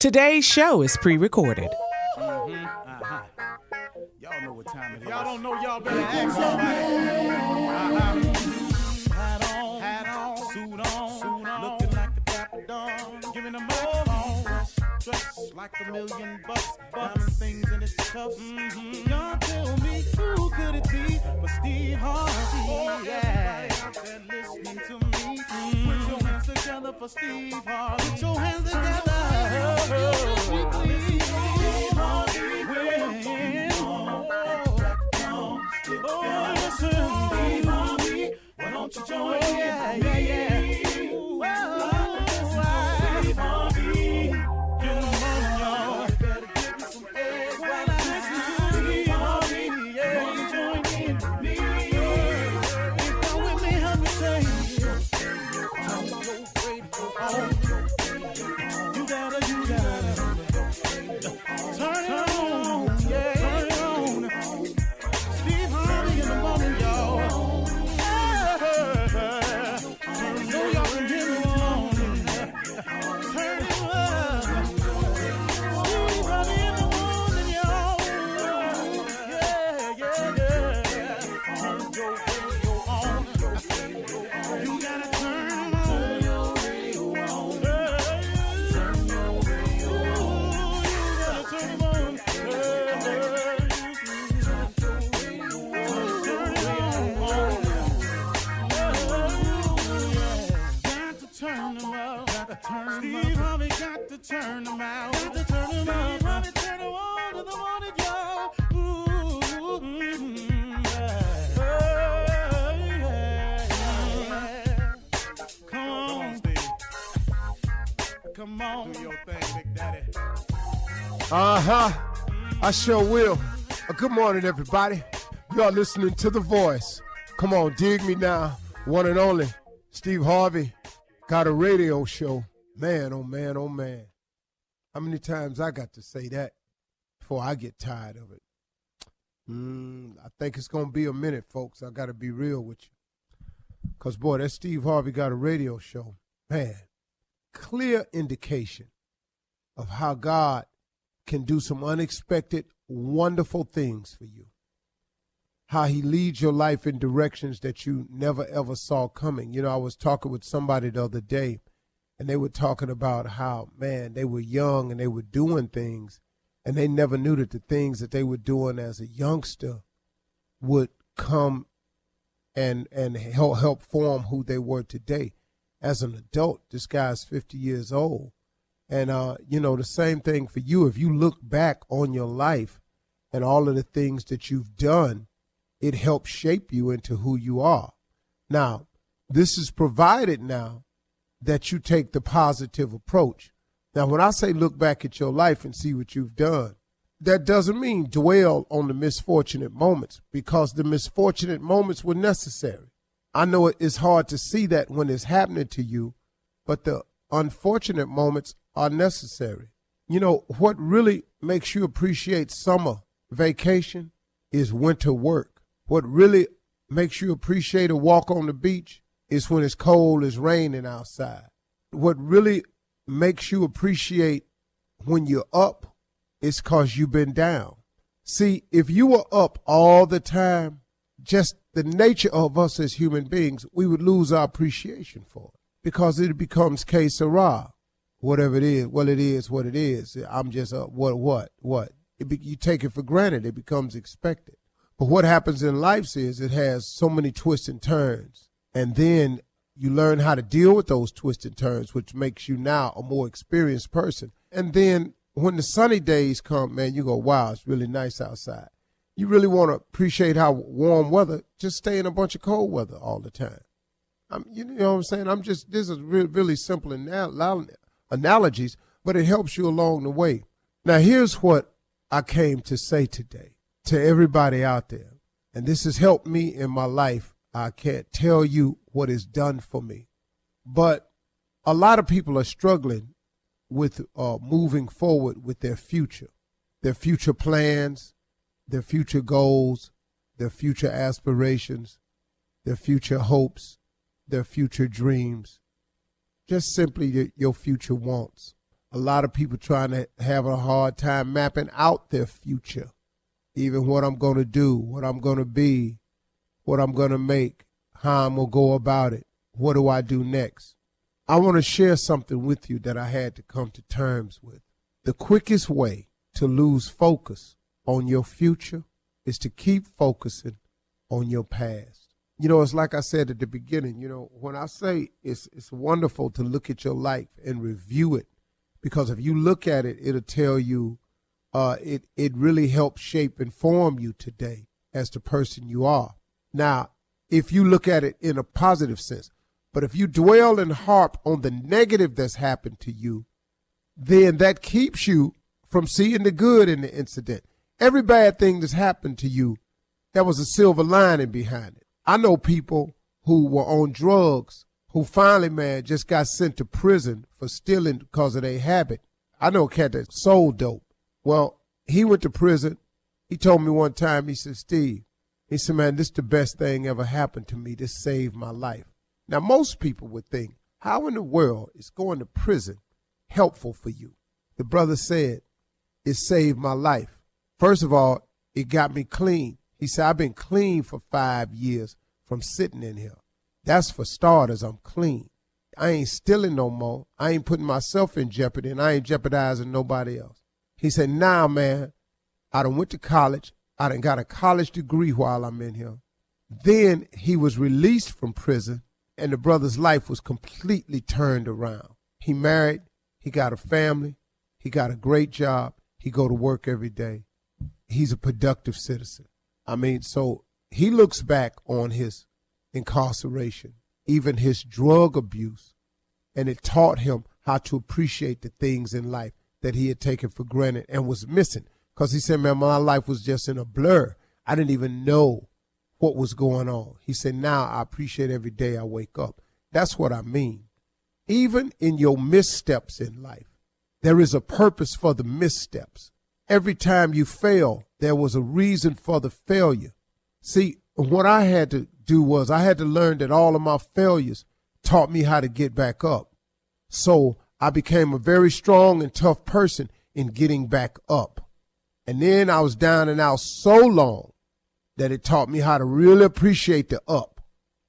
Today's show is pre-recorded. Y'all know what time it is. Y'all don't know, y'all better ask somebody. Hat on, suit on, looking like a dapper dog, giving them all dressed like $1 million bucks, diamond things in its cuffs. Y'all tell me who could it be but Steve Harvey? Everybody out there listening to me, put your hands together for Steve Harvey. Put your hands together. Why don't you join me? Steve Harvey, get them on, y'all. Better give me some eggs while I listen to Steve Harvey. Why don't you join in with me? If you're with me, help me say, turn your radio on. You gotta turn it on, yeah. Turn it on. Steve Harvey in the morning, y'all. Know y'all can hear me on. Turn it up. Steve Harvey in the morning, y'all. Yeah. Turn your radio on. You gotta turn your radio on. Turn your radio on. You gotta turn it on. Steve Harvey got to turn them out. Got to turn them out. Steve Harvey turn them on to the morning, y'all. Come on, Steve. Come on. Do your thing, Big Daddy. I sure will. Good morning, everybody. You are listening to The Voice. Come on, dig me now. One and only, Steve Harvey got a radio show. Man, oh man, oh man. How many times I got to say that before I get tired of it? I think it's going to be a minute, folks. I got to be real with you. Because, boy, that Steve Harvey got a radio show. Man, clear indication of how God can do some unexpected, wonderful things for you. How he leads your life in directions that you never, ever saw coming. You know, I was talking with somebody the other day, and they were talking about how, man, they were young and they were doing things, and they never knew that the things that they were doing as a youngster would come and help form who they were today. As an adult, this guy's 50 years old. And, the same thing for you. If you look back on your life and all of the things that you've done, it helps shape you into who you are. Now, this is provided now that you take the positive approach. Now, when I say look back at your life and see what you've done, that doesn't mean dwell on the misfortunate moments, because the misfortunate moments were necessary. I know it's hard to see that when it's happening to you, but the unfortunate moments are necessary. You know, what really makes you appreciate summer vacation is winter work. What really makes you appreciate a walk on the beach is when it's cold, it's raining outside. What really makes you appreciate when you're up is because you've been down. See, if you were up all the time, just the nature of us as human beings, we would lose our appreciation for it, because it becomes que sera. Whatever it is, well, it is what it is. I'm just what? You take it for granted. It becomes expected. But what happens in life is it has so many twists and turns. And then you learn how to deal with those twists and turns, which makes you now a more experienced person. And then when the sunny days come, man, you go, wow, it's really nice outside. You really want to appreciate how warm weather, just stay in a bunch of cold weather all the time. You know what I'm saying? This is really simple analogies, but it helps you along the way. Now, here's what I came to say today to everybody out there, and this has helped me in my life. I can't tell you what it's done for me, but a lot of people are struggling with moving forward with their future plans, their future goals, their future aspirations, their future hopes, their future dreams, just simply your future wants. A lot of people trying to have a hard time mapping out their future, even what I'm going to do, what I'm going to be, what I'm going to make, how I'm going to go about it, what do I do next. I want to share something with you that I had to come to terms with. The quickest way to lose focus on your future is to keep focusing on your past. You know, it's like I said at the beginning, you know, when I say it's wonderful to look at your life and review it, because if you look at it, it'll tell you, it really helps shape and form you today as the person you are. Now, if you look at it in a positive sense, but if you dwell and harp on the negative that's happened to you, then that keeps you from seeing the good in the incident. Every bad thing that's happened to you, there was a silver lining behind it. I know people who were on drugs who finally, man, just got sent to prison for stealing because of their habit. I know a cat that sold dope. Well, he went to prison. He told me one time, he said, Steve, he said, man, this is the best thing ever happened to me. This saved my life. Now, most people would think, how in the world is going to prison helpful for you? The brother said, it saved my life. First of all, it got me clean. He said, I've been clean for 5 years from sitting in here. That's for starters, I'm clean. I ain't stealing no more. I ain't putting myself in jeopardy, and I ain't jeopardizing nobody else. He said, now, man, I done went to college. I done got a college degree while I'm in here. Then he was released from prison, and the brother's life was completely turned around. He married. He got a family. He got a great job. He go to work every day. He's a productive citizen. I mean, so he looks back on his incarceration, even his drug abuse, and it taught him how to appreciate the things in life that he had taken for granted and was missing. Because he said, man, my life was just in a blur. I didn't even know what was going on. He said, now I appreciate every day I wake up. That's what I mean. Even in your missteps in life, there is a purpose for the missteps. Every time you fail, there was a reason for the failure. See, what I had to do was I had to learn that all of my failures taught me how to get back up. So I became a very strong and tough person in getting back up. And then I was down and out so long that it taught me how to really appreciate the up.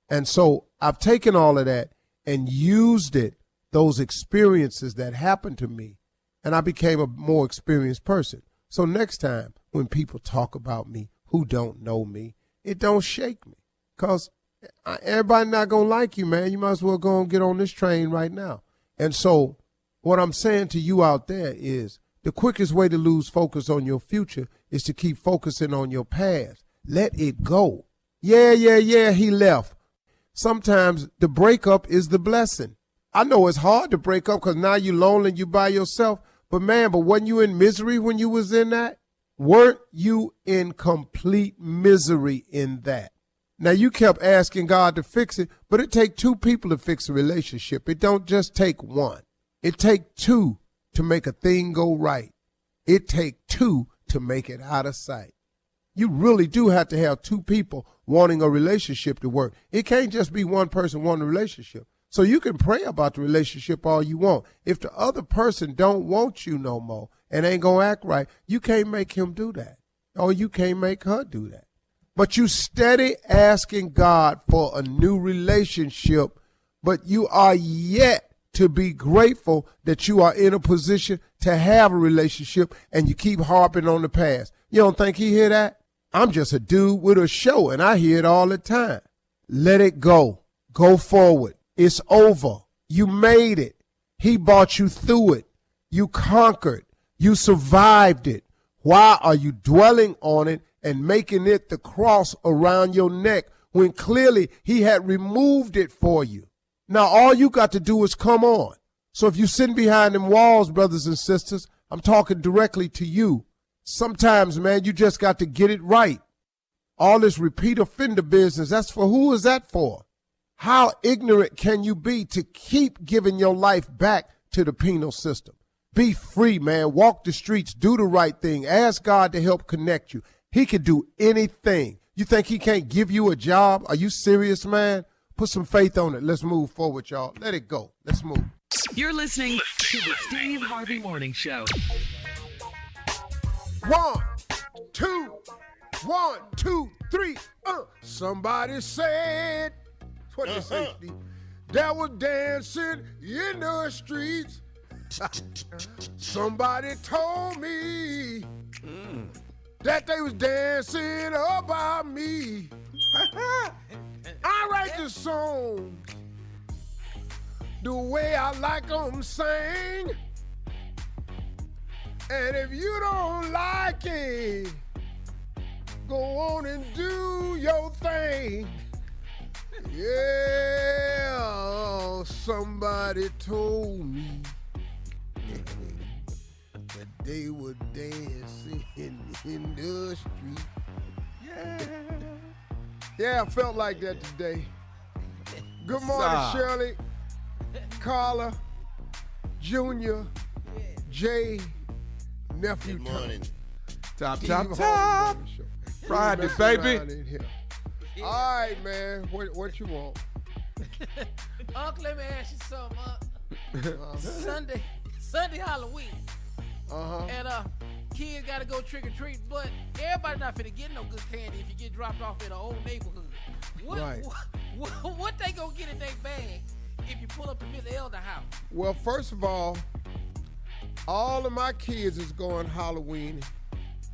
And so I've taken all of that and used it, those experiences that happened to me, and I became a more experienced person. So next time when people talk about me who don't know me, it don't shake me, because everybody not going to like you, man. You might as well go and get on this train right now. And so what I'm saying to you out there is the quickest way to lose focus on your future is to keep focusing on your past. Let it go. Yeah, he left. Sometimes the breakup is the blessing. I know it's hard to break up because now you're lonely and you by yourself. But man, wasn't you in misery when you was in that? Weren't you in complete misery in that? Now, you kept asking God to fix it, but it take two people to fix a relationship. It don't just take one. It take two to make a thing go right. It take two to make it out of sight. You really do have to have two people wanting a relationship to work. It can't just be one person wanting a relationship. So you can pray about the relationship all you want. If the other person don't want you no more and ain't gonna act right, you can't make him do that. Or you can't make her do that. But you steady asking God for a new relationship, but you are yet to be grateful that you are in a position to have a relationship, and you keep harping on the past. You don't think he hear that? I'm just a dude with a show, and I hear it all the time. Let it go. Go forward. It's over. You made it. He brought you through it. You conquered. You survived it. Why are you dwelling on it and making it the cross around your neck when clearly he had removed it for you? Now, all you got to do is come on. So if you're sitting behind them walls, brothers and sisters, I'm talking directly to you. Sometimes, man, you just got to get it right. All this repeat offender business, that's for who is that for? How ignorant can you be to keep giving your life back to the penal system? Be free, man. Walk the streets. Do the right thing. Ask God to help connect you. He can do anything. You think he can't give you a job? Are you serious, man? Put some faith on it. Let's move forward, y'all. Let it go. Let's move. You're listening to the Steve Harvey Morning Show. 1, 2, 1, 2, 3. Somebody said, what they say, Steve? That was dancing in the streets. Somebody told me that they was dancing about me. I write the song the way I like them sing. And if you don't like it, go on and do your thing. Yeah, somebody told me that they were dancing in the street. Yeah, I felt like that today. Good morning, Shirley, Carla, Junior, Jay, Nephew. Good morning. Top. Friday, baby. All right, man. What you want? Uncle, let me ask you something. Sunday Halloween. And kids gotta go trick or treat, but everybody not finna get no good candy if you get dropped off in an old neighborhood. What they gonna get in their bag if you pull up to Miss Elder house? Well, first of all of my kids is going Halloween.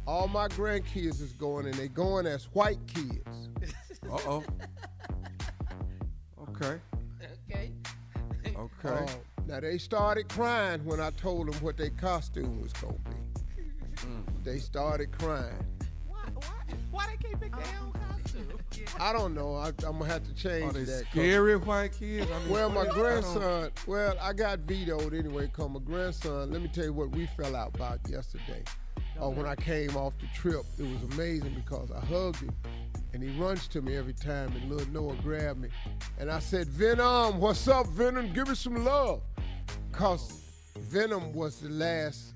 All my grandkids is going, and they going as white kids. Uh-oh. Okay. Now, they started crying when I told them what their costume was going to be. They started crying. Why they can't pick their own costume? I don't know. I'm going to have to change Are they that. scary white kids? I mean, Well, my grandson, I got vetoed anyway because my grandson, let me tell you what we fell out about yesterday. When I came off the trip, it was amazing because I hugged him, and he runs to me every time, and little Noah grabbed me. And I said, Venom, what's up, Venom? Give me some love. Because Venom was the last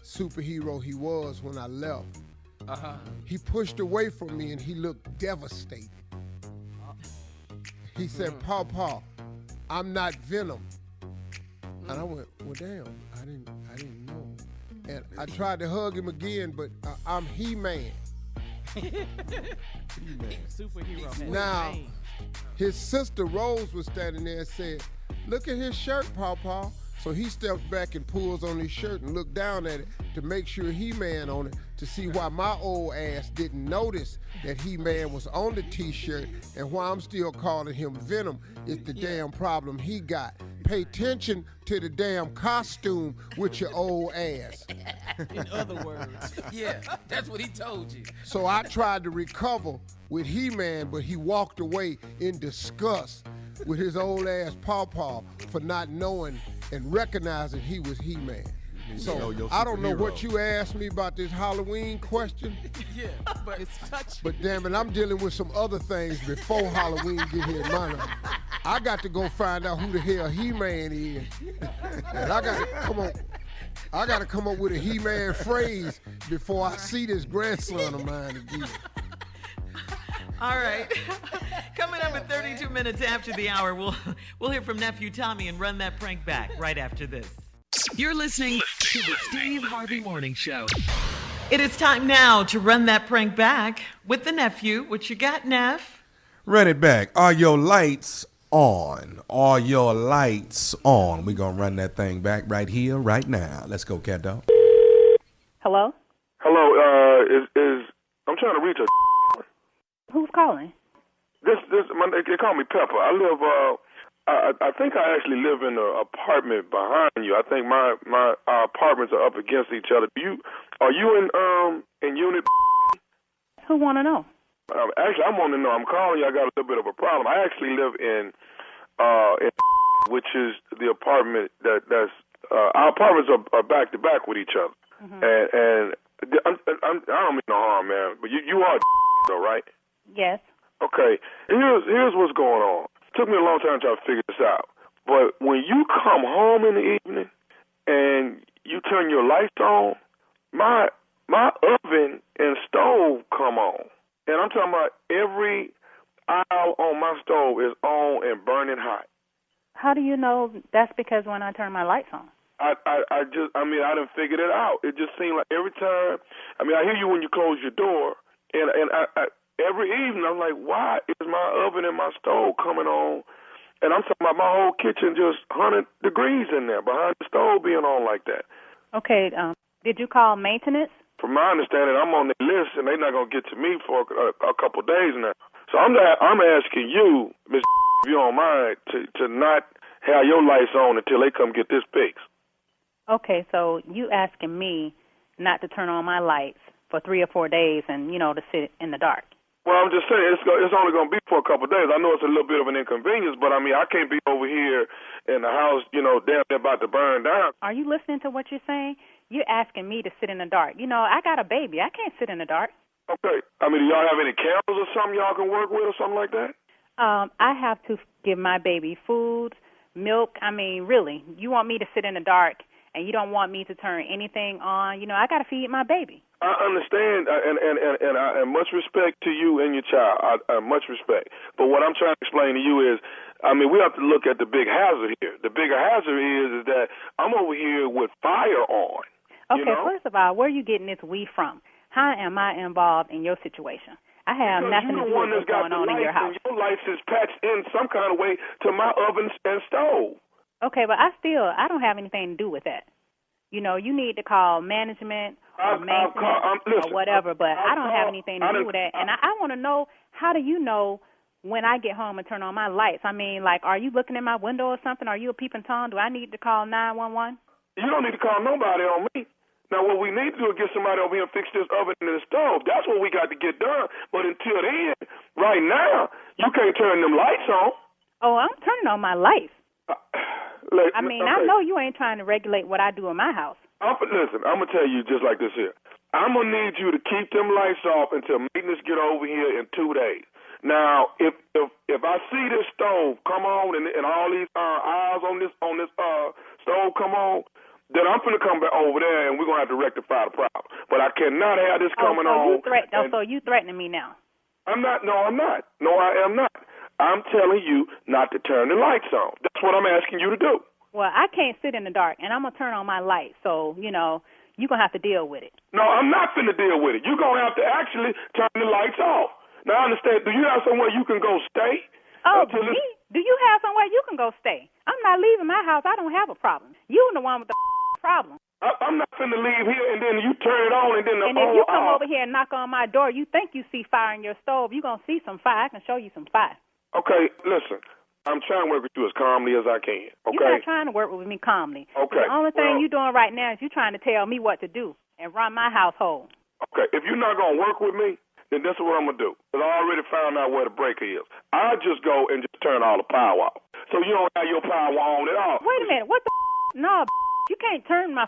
superhero he was when I left. He pushed away from me, and he looked devastated. He said, Pawpaw, I'm not Venom. And I went, well, damn, I didn't know. And I tried to hug him again, but I'm He-Man. Superhero. Now, his sister Rose was standing there and said, look at his shirt, Pawpaw. So he steps back and pulls on his shirt and looked down at it to make sure He-Man on it to see why my old ass didn't notice that He-Man was on the t-shirt, and why I'm still calling him Venom is the damn problem he got. Pay attention to the damn costume with your old ass. In other words. Yeah, that's what he told you. So I tried to recover with He-Man, but he walked away in disgust with his old ass Pawpaw for not knowing and recognizing he was He-Man. So I don't know what you asked me about this Halloween question. Yeah, but it's touchy. But damn it, I'm dealing with some other things before Halloween get here in my life. I got to go find out who the hell He-Man is. And I got to come up with a He-Man phrase before I see this grandson of mine again. All right. Coming up at 32 minutes after the hour, we'll hear from Nephew Tommy and run that prank back right after this. You're listening to the Steve Harvey Morning Show. It is time now to run that prank back with the nephew. What you got, Neff? Run it back. Are your lights on? Are your lights on? We're going to run that thing back right here, right now. Let's go, cat dog. Hello? Hello, I'm trying to reach a. Who's calling? They call me Pepper. I live, I think I actually live in an apartment behind you. I think our apartments are up against each other. Are you in unit? Who want to know? Actually, I want to know. I'm calling you. I got a little bit of a problem. I actually live in which is the apartment that's our apartments are back to back with each other. Mm-hmm. And I don't mean no harm, man. But you are though, right? Yes. Okay. Here's what's going on. It took me a long time to try to figure this out. But when you come home in the evening and you turn your lights on, my oven and stove come on. And I'm talking about every aisle on my stove is on and burning hot. How do you know that's because when I turn my lights on? I done figured it out. It just seemed like every time, I hear you when you close your door, and I every evening I'm like, why is my oven and my stove coming on? And I'm talking about my whole kitchen just 100 degrees in there behind the stove being on like that. Okay, did you call maintenance? From my understanding, I'm on the list, and they're not going to get to me for a couple of days now. So I'm asking you, Miss, if you don't mind, to not have your lights on until they come get this fixed. Okay, so you asking me not to turn on my lights for 3 or 4 days and, to sit in the dark. Well, I'm just saying, it's only going to be for a couple of days. I know it's a little bit of an inconvenience, but, I can't be over here in the house, damn near about to burn down. Are you listening to what you're saying? You're asking me to sit in the dark. I got a baby. I can't sit in the dark. Okay. Do y'all have any candles or something y'all can work with or something like that? I have to give my baby food, milk. Really, you want me to sit in the dark and you don't want me to turn anything on. I got to feed my baby. I understand, and much respect to you and your child. Much respect. But what I'm trying to explain to you is, we have to look at the big hazard here. The bigger hazard is that I'm over here with fire on. Okay, first of all, where are you getting this we from? How am I involved in your situation? I have nothing to do with what's going on in your house. Your lights is patched in some kind of way to my oven and stove. Okay, but I don't have anything to do with that. You need to call management or maintenance or whatever, but I don't have anything to do with that. And I want to know, how do you know when I get home and turn on my lights? Are you looking in my window or something? Are you a peeping Tom? Do I need to call 911? You don't need to call nobody on me. Now, what we need to do is get somebody over here and fix this oven and this stove. That's what we got to get done. But until then, right now, you can't turn them lights on. Oh, I'm turning on my lights. Okay. I know you ain't trying to regulate what I do in my house. Listen, I'm going to tell you just like this here. I'm going to need you to keep them lights off until maintenance get over here in 2 days. Now, if I see this stove come on and all these eyes on this stove come on, then I'm going to come back over there and we're going to have to rectify the problem. But I cannot have this coming on. So you threatening me now? I'm not. No, I'm not. No, I am not. I'm telling you not to turn the lights on. That's what I'm asking you to do. Well, I can't sit in the dark, and I'm going to turn on my lights. So, you're going to have to deal with it. No, I'm not finna deal with it. You're going to have to actually turn the lights off. Now, I understand. Do you have somewhere you can go stay? Oh, me? Do you have somewhere you can go stay? I'm not leaving my house. I don't have a problem. You're the one with the problem. I'm not finna leave here and then you turn it on and then if you come over here and knock on my door, you think you see fire in your stove. You're going to see some fire. I can show you some fire. Okay, listen. I'm trying to work with you as calmly as I can, okay? You're not trying to work with me calmly. Okay. The only thing you're doing right now is you're trying to tell me what to do and run my household. Okay, if you're not going to work with me, then this is what I'm going to do. Because I already found out where the breaker is. I'll just go and just turn all the power off. So you don't have your power on at all. Wait a minute. What the No, you can't turn my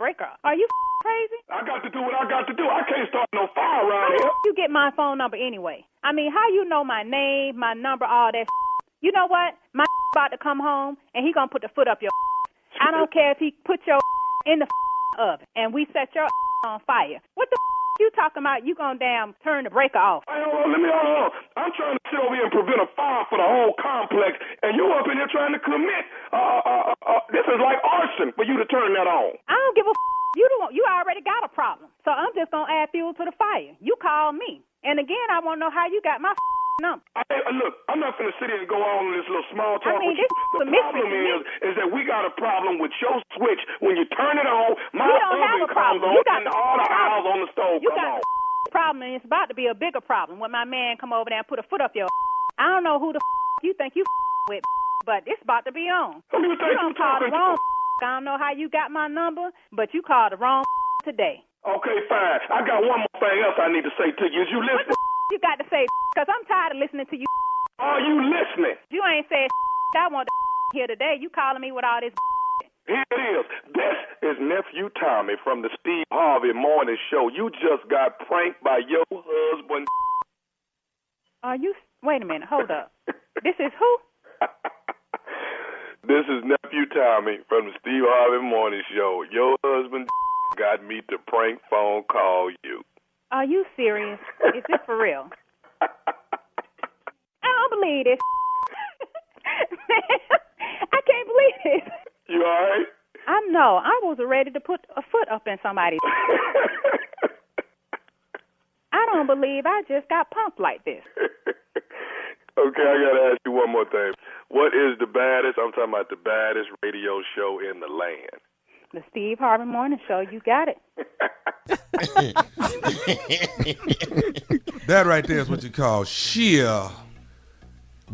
breaker off. Are you crazy? I got to do what I got to do. I can't start no fire around here. How you get my phone number anyway? How you know my name, my number, all that? You know what? My about to come home, and he going to put the foot up your I don't care if he put your in the oven, and we set your on fire. What the you talking about? You going to damn turn the breaker off. Hey, hold on. I'm trying to sit over here and prevent a fire for the whole complex, and you up in here trying to commit. This is like arson for you to turn that on. I don't give a You already got a problem, so I'm just going to add fuel to the fire. You call me. And again, I want to know how you got my number. Look, I'm not going to sit here and go on this little small talk with this you. The problem is that we got a problem with your switch. When you turn it on, my oven comes on and all the aisles on the stove come on. Problem, and it's about to be a bigger problem when my man come over there and put a foot up your I don't know who the you think you with, but it's about to be on. Who do you think you don't call the wrong I don't know how you got my number, but you called the wrong today. Okay, fine. I got one more thing else I need to say to you. Is you listening? What you got to say? Because I'm tired of listening to you. Are you listening? You ain't said I want to here today. You calling me with all this Here it is. This is Nephew Tommy from the Steve Harvey Morning Show. You just got pranked by your husband. Are you? Wait a minute. Hold up. This is who? This is Nephew Tommy from the Steve Harvey Morning Show. Your husband got me to prank phone call you. Are you serious? Is this for real? I don't believe this. believe it. You all right? I was ready to put a foot up in somebody's. I don't believe I just got pumped like this. Okay, I got to ask you one more thing. What is the baddest, I'm talking about the baddest radio show in the land? The Steve Harvey Morning Show. You got it. That right there is what you call sheer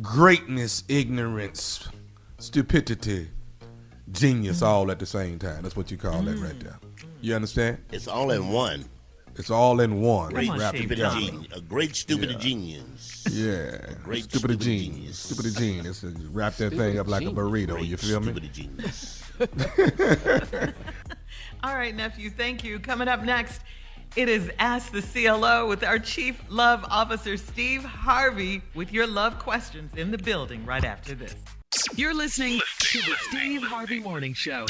greatness, ignorance, stupidity, genius, all at the same time. That's what you call that right there. You understand? It's all in one. It's all in one. Great Wrapped stupid together. genius. A great stupid genius. Yeah. Great stupid stupid genius. genius. Stupid genius. Wrap that thing up like a burrito. Great You feel me? stupid genius. All right, nephew, thank you. Coming up next, it is Ask the CLO with our Chief Love Officer, Steve Harvey, with your love questions in the building right after this. You're listening to the Steve Harvey Morning Show.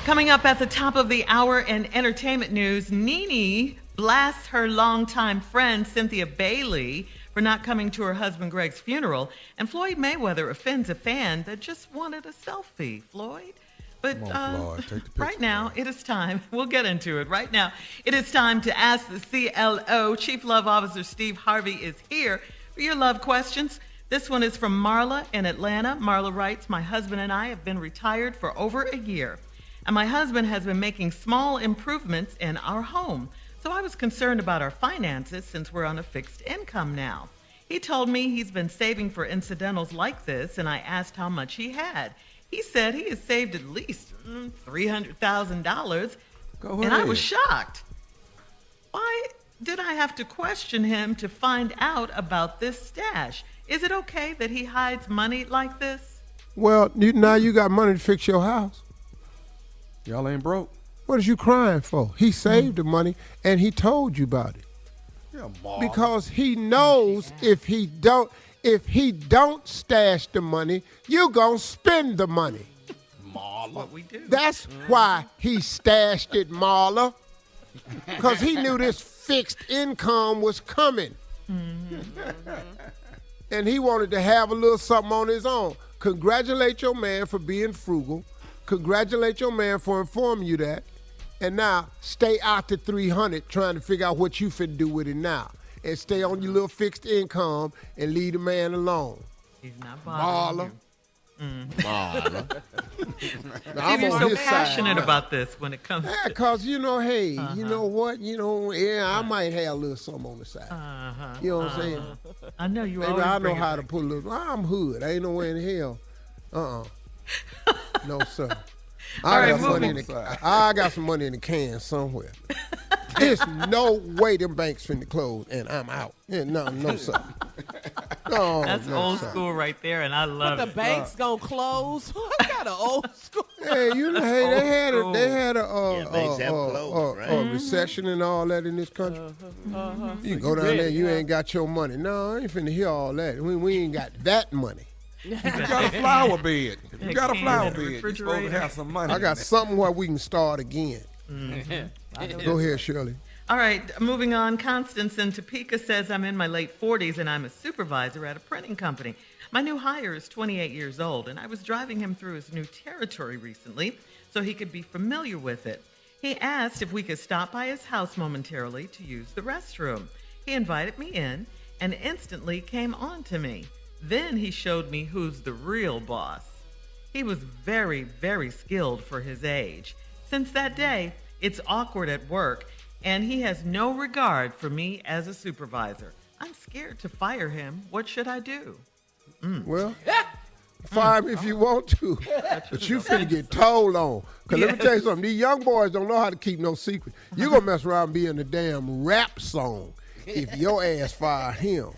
Coming up at the top of the hour in entertainment news, Nene blasts her longtime friend, Cynthia Bailey, for not coming to her husband Greg's funeral, and Floyd Mayweather offends a fan that just wanted a selfie. Floyd? But Come on, Floyd, take the picture, right now, Floyd. it is time. We'll get into it. Right now, it is time to Ask the CLO. Chief Love Officer Steve Harvey is here for your love questions. This one is from Marla in Atlanta. Marla writes, my husband and I have been retired for over a year, and my husband has been making small improvements in our home. So I was concerned about our finances since we're on a fixed income now. He told me he's been saving for incidentals like this, and I asked how much he had. He said he has saved at least $300,000, and I was shocked. Why did I have to question him to find out about this stash? Is it okay that he hides money like this? Well, now you got money to fix your house. Y'all ain't broke. What is you crying for? He saved the money, and he told you about it. Yeah, Marla. Because he knows if he don't stash the money, you gonna spend the money. Marla. What we do. That's why he stashed it, Marla. Because he knew this fixed income was coming. And he wanted to have a little something on his own. Congratulate your man for being frugal. Congratulate your man for informing you that. And now, stay out to 300 trying to figure out what you finna do with it now. And stay on your little fixed income and leave the man alone. He's not bothering Marla. you. Marla. Now, Steve, you're on so his passionate side. about this when it comes Yeah, to... because, you know, hey, you know what? You know, I might have a little something on the side. You know what I'm saying? I know you Maybe always I know bring it how to back. put a little. I'm hood. I ain't nowhere in hell. No, sir. I got some money in the can somewhere. There's no way them banks finna close, and I'm out. Yeah, no, sir. No, That's no, old sir. school right there, and I love The it. bank's gonna close. What kind of old school? Hey, you know, hey, they had banks have closed, a recession and all that in this country. You go down there, you ain't got your money. No, I ain't finna hear all that. We ain't got that money. You got a flower bed. You got a can flower in the bed. You're supposed to refrigerator. have some money. I got something where we can start again. Go ahead, Shirley. All right, moving on. Constance in Topeka says, I'm in my late 40s and I'm a supervisor at a printing company. My new hire is 28 years old, and I was driving him through his new territory recently so he could be familiar with it. He asked if we could stop by his house momentarily to use the restroom. He invited me in and instantly came on to me. Then he showed me who's the real boss. He was very, very skilled for his age. Since that day, it's awkward at work, and he has no regard for me as a supervisor. I'm scared to fire him. What should I do? Well, fire me if you want to, but you finna get told on. Because let me tell you something, these young boys don't know how to keep no secret. You gonna mess around and be in a damn rap song if your ass fire him.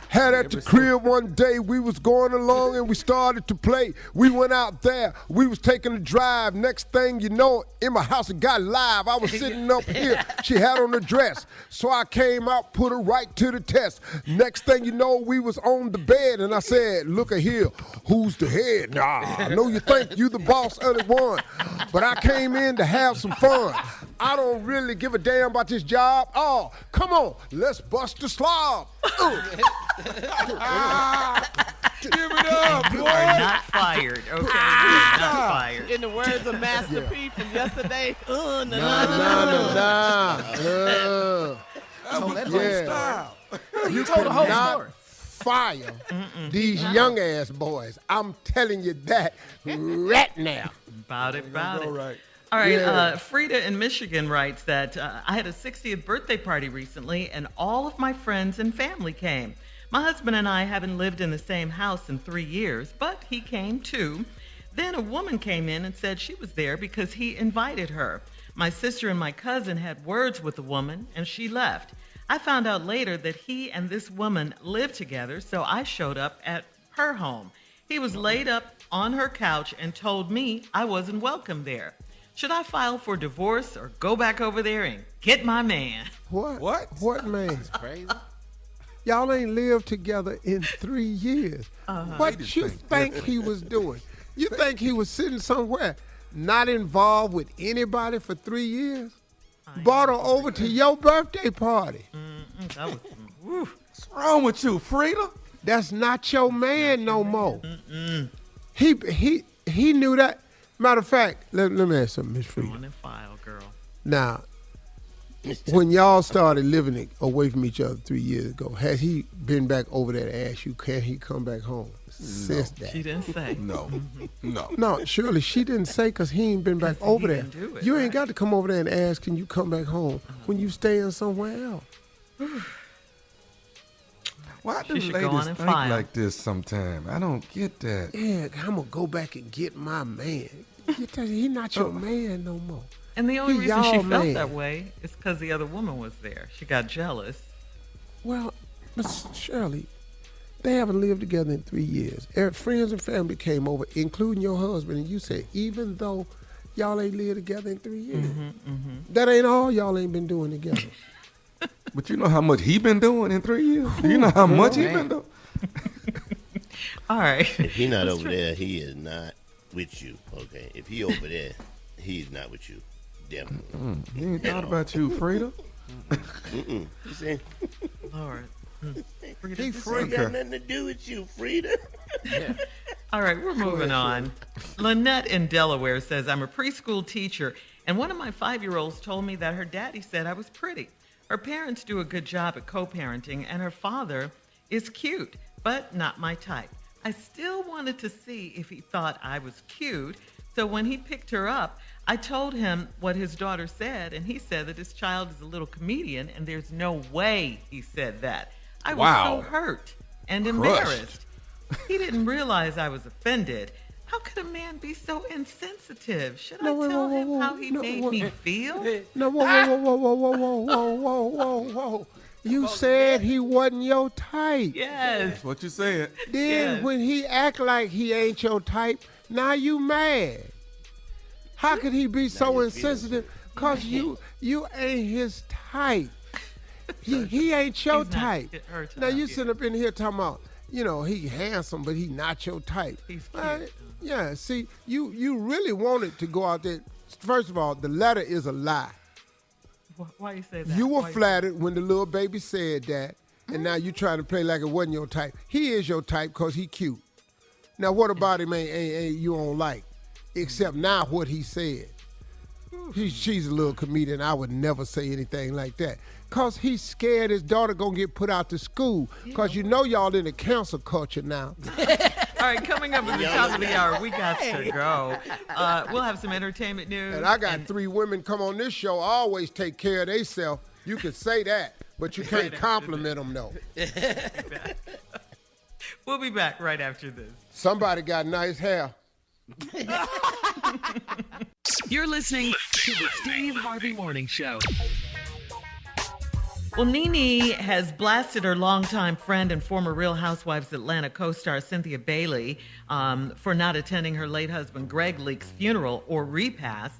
Had at the crib one day, we was going along and we started to play. We went out there, we was taking a drive. Next thing you know, in my house it got live. I was sitting up here, she had on a dress. So I came out, put her right to the test. Next thing you know, we was on the bed and I said, look at here, who's the head? Nah, I know you think you the boss of the one, but I came in to have some fun. I don't really give a damn about this job. Oh, come on, let's bust the slob. Give it up, You boy. are not fired, okay? You are not fired. In the words of Master P from yesterday, Nah. Style. You told the whole cannot story. fire these young ass boys. I'm telling you that right now. About it. Right. All right, Yeah. Frida in Michigan writes that I had a 60th birthday party recently, and all of my friends and family came. My husband and I haven't lived in the same house in 3 years, but he came too. Then a woman came in and said she was there because he invited her. My sister and my cousin had words with the woman, and she left. I found out later that he and this woman lived together, so I showed up at her home. He was laid up on her couch and told me I wasn't welcome there. Should I file for divorce or go back over there and get my man? What? What? What man? crazy. Y'all ain't lived together in 3 years. What you think he was doing? You think he was sitting somewhere not involved with anybody for 3 years? Brought her over to your birthday party. That was whew. What's wrong with you, Frida? That's not your man no more. He knew that. Matter of fact, let me ask something, Miss Go Frida. on and file, girl. Now, when y'all started living away from each other 3 years ago, has he been back over there to ask you, can he come back home? Since that. She didn't say. No. No, surely she didn't say because he ain't been back over there. didn't do it, You right. ain't got to come over there and ask, can you come back home when you staying somewhere else? Why do She should go ladies on and think file. like this sometime? I don't get that. Yeah, I'm going to go back and get my man. He not your man no more. And the only He reason she y'all felt man. that way is because the other woman was there. She got jealous. Well, Miss Shirley, they haven't lived together in 3 years. Friends and family came over, including your husband, and you said, even though y'all ain't lived together in 3 years, that ain't all y'all ain't been doing together. But you know how much he been doing in 3 years? Do you know how much he been doing? All right. If he not over there, he is not with you. Okay. If he over there, he's not with you. Definitely. He ain't thought about you, Frida. You see? Lord. Frida, He this- free. Ain't got nothing to do with you, Frida. All right, we're moving on. Lynette in Delaware says, I'm a preschool teacher, and one of my 5-year-olds told me that her daddy said I was pretty. Her parents do a good job at co-parenting, and her father is cute, but not my type. I still wanted to see if he thought I was cute, so when he picked her up, I told him what his daughter said, and he said that his child is a little comedian, and there's no way he said that. I was Wow. so hurt and Crushed. embarrassed. He didn't realize I was offended. How could a man be so insensitive? Should I tell him how he made me feel? No, whoa. You said he wasn't your type. Yes. That's what you said. Then Yes. when he act like he ain't your type, now you mad. How could he be so his feelings insensitive? Cause you ain't his type. He ain't your He's not type. her type, Now you yeah. sitting up in here talking about, he handsome, but he not your type. He's cute. Yeah, see, you really wanted to go out there. First of all, the letter is a lie. Why you say that? You were Why flattered when the little baby said that, and now you trying to play like it wasn't your type. He is your type because he cute. Now, what about him ain't you don't like? Except now what he said. She's a little comedian. I would never say anything like that. Because he's scared his daughter going to get put out to school. Because y'all in the cancel culture now. All right, coming up at the top of the hour, we got to go. We'll have some entertainment news. And I got 3 women come on this show, always take care of themselves. You can say that, but you can't compliment them, though. We'll be back right after this. Somebody got nice hair. You're listening to the Steve Harvey Morning Show. Well, Nene has blasted her longtime friend and former Real Housewives Atlanta co-star Cynthia Bailey for not attending her late husband Greg Leake's funeral or repast.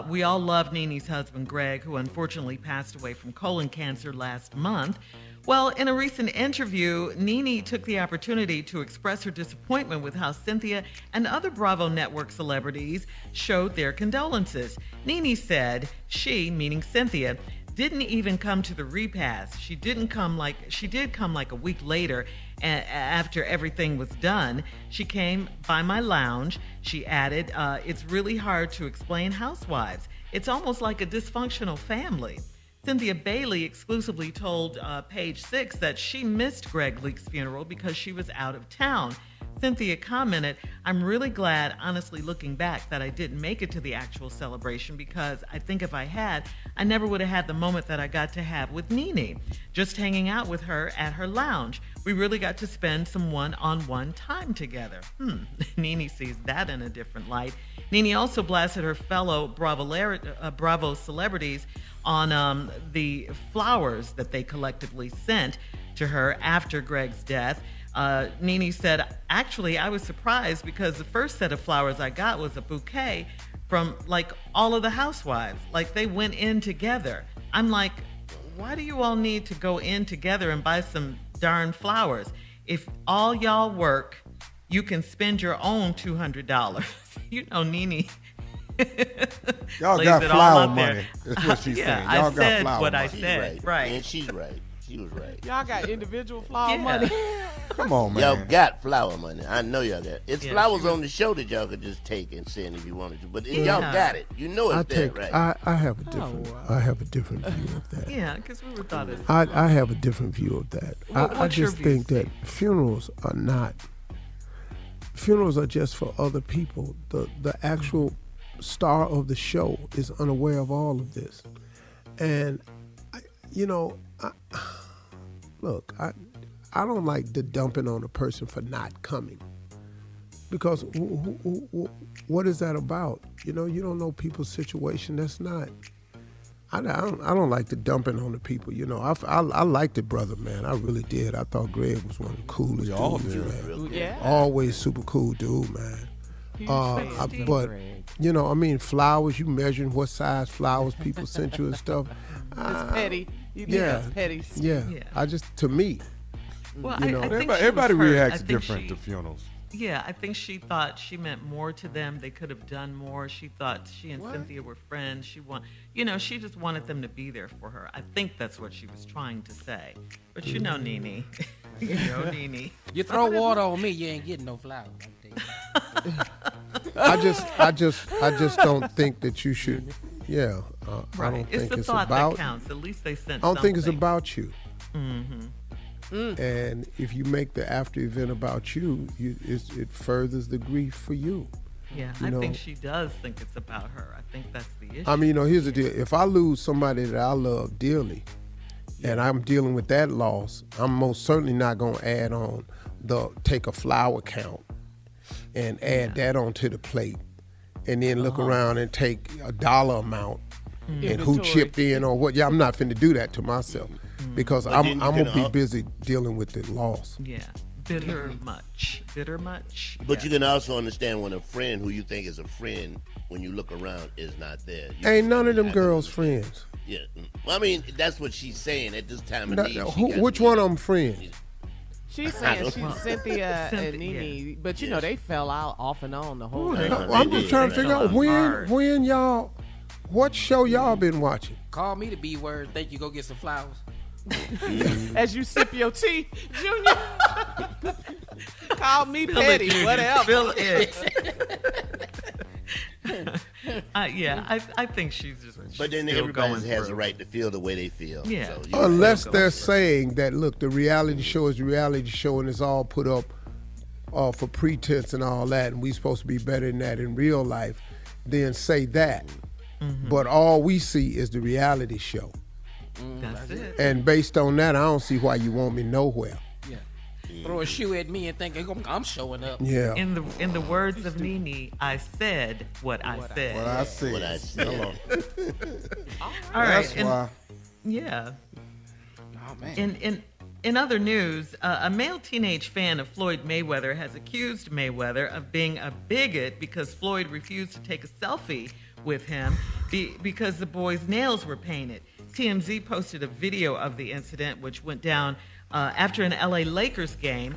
We all love Nene's husband Greg, who unfortunately passed away from colon cancer last month. Well, in a recent interview, Nene took the opportunity to express her disappointment with how Cynthia and other Bravo Network celebrities showed their condolences. Nene said she, meaning Cynthia, didn't even come to the repast. She did come like a week later after everything was done. She came by my lounge. She added, it's really hard to explain housewives. It's almost like a dysfunctional family. Cynthia Bailey exclusively told Page Six that she missed Greg Leake's funeral because she was out of town. Cynthia commented, I'm really glad, honestly looking back, that I didn't make it to the actual celebration because I think if I had, I never would have had the moment that I got to have with Nene, just hanging out with her at her lounge. We really got to spend some one-on-one time together. Nene sees that in a different light. Nene also blasted her fellow Bravo celebrities on the flowers that they collectively sent to her after Greg's death. Nene said, actually, I was surprised because the first set of flowers I got was a bouquet from like all of the housewives. Like they went in together. I'm like, why do you all need to go in together and buy some darn flowers? If all y'all work, you can spend your own $200. You know, Nene. Y'all got flower money. That's what she's saying. Y'all I got said flower what money. I said. Right. And she's right. She was right. Y'all got individual flower money. Come on, man. Y'all got flower money. I know y'all got it. It's Yeah, flowers on the show that y'all could just take and send if you wanted to. But y'all got it. You know it's there, right? I have a different. I have a different view of that. Yeah, because we were thought of. I have a different view of that. I what's your just view, think that funerals are not. Funerals are just for other people. The actual star of the show is unaware of all of this, and look, I don't like the dumping on a person for not coming, because what is that about? You don't know people's situation. That's not. I don't like the dumping on the people. I liked it, brother, man. I really did. I thought Greg was one of the coolest dudes, man. Yeah. Always super cool dude, man. But flowers. You measuring what size flowers people sent you and stuff. It's petty. You think Yeah. that's petty. Yeah. To me. Well, You know. I think Everybody she was hurt. reacts I think different to funerals. Yeah, I think she thought she meant more to them. They could have done more. She thought she and Cynthia were friends. She just wanted them to be there for her. I think that's what she was trying to say. But you know, Nene. Nene. You throw water on me, you ain't getting no flowers. I just don't think that you should. Yeah. I don't It's think the it's thought about. that counts. At least they sent I don't think it's something. about you. Mm-hmm. And if you make the after event about you, it furthers the grief for you. Yeah, I think she does think it's about her. I think that's the issue. I mean, here's the deal. If I lose somebody that I love dearly, and I'm dealing with that loss, I'm most certainly not going to add on take a flower count and add that onto the plate, and then look around and take a dollar amount and who chipped in or what. Yeah, I'm not finna do that to myself because I'm gonna be busy dealing with the loss. Yeah. Bitter much. But you can also understand when a friend who you think is a friend, when you look around, is not there. Ain't none of them girls friends. Yeah. Well, I mean, that's what she's saying at this time of need. Which one of them friends? She's saying she's Cynthia and Nene, but they fell out off and on the whole time. I'm just trying to figure out when y'all, what show y'all been watching? Call me the B word. Think you go get some flowers. As you sip your tea, Junior. Call me petty, whatever. Feel it. I think she's just. But then everybody has a right to feel the way they feel. Yeah. So Unless they're saying that, look, the reality show is the reality show and it's all put up for pretense and all that, and we supposed to be better than that in real life, then say that. Mm-hmm. But all we see is the reality show. That's it. And based on that, I don't see why you want me nowhere. Yeah. Throw a shoe at me and think I'm showing up. Yeah. In the words of Nene, I said what I said. What I said. What I said. All right. That's why. Yeah. Oh man. In other news, a male teenage fan of Floyd Mayweather has accused Mayweather of being a bigot because Floyd refused to take a selfie with him because the boy's nails were painted. TMZ posted a video of the incident, which went down after an LA Lakers game.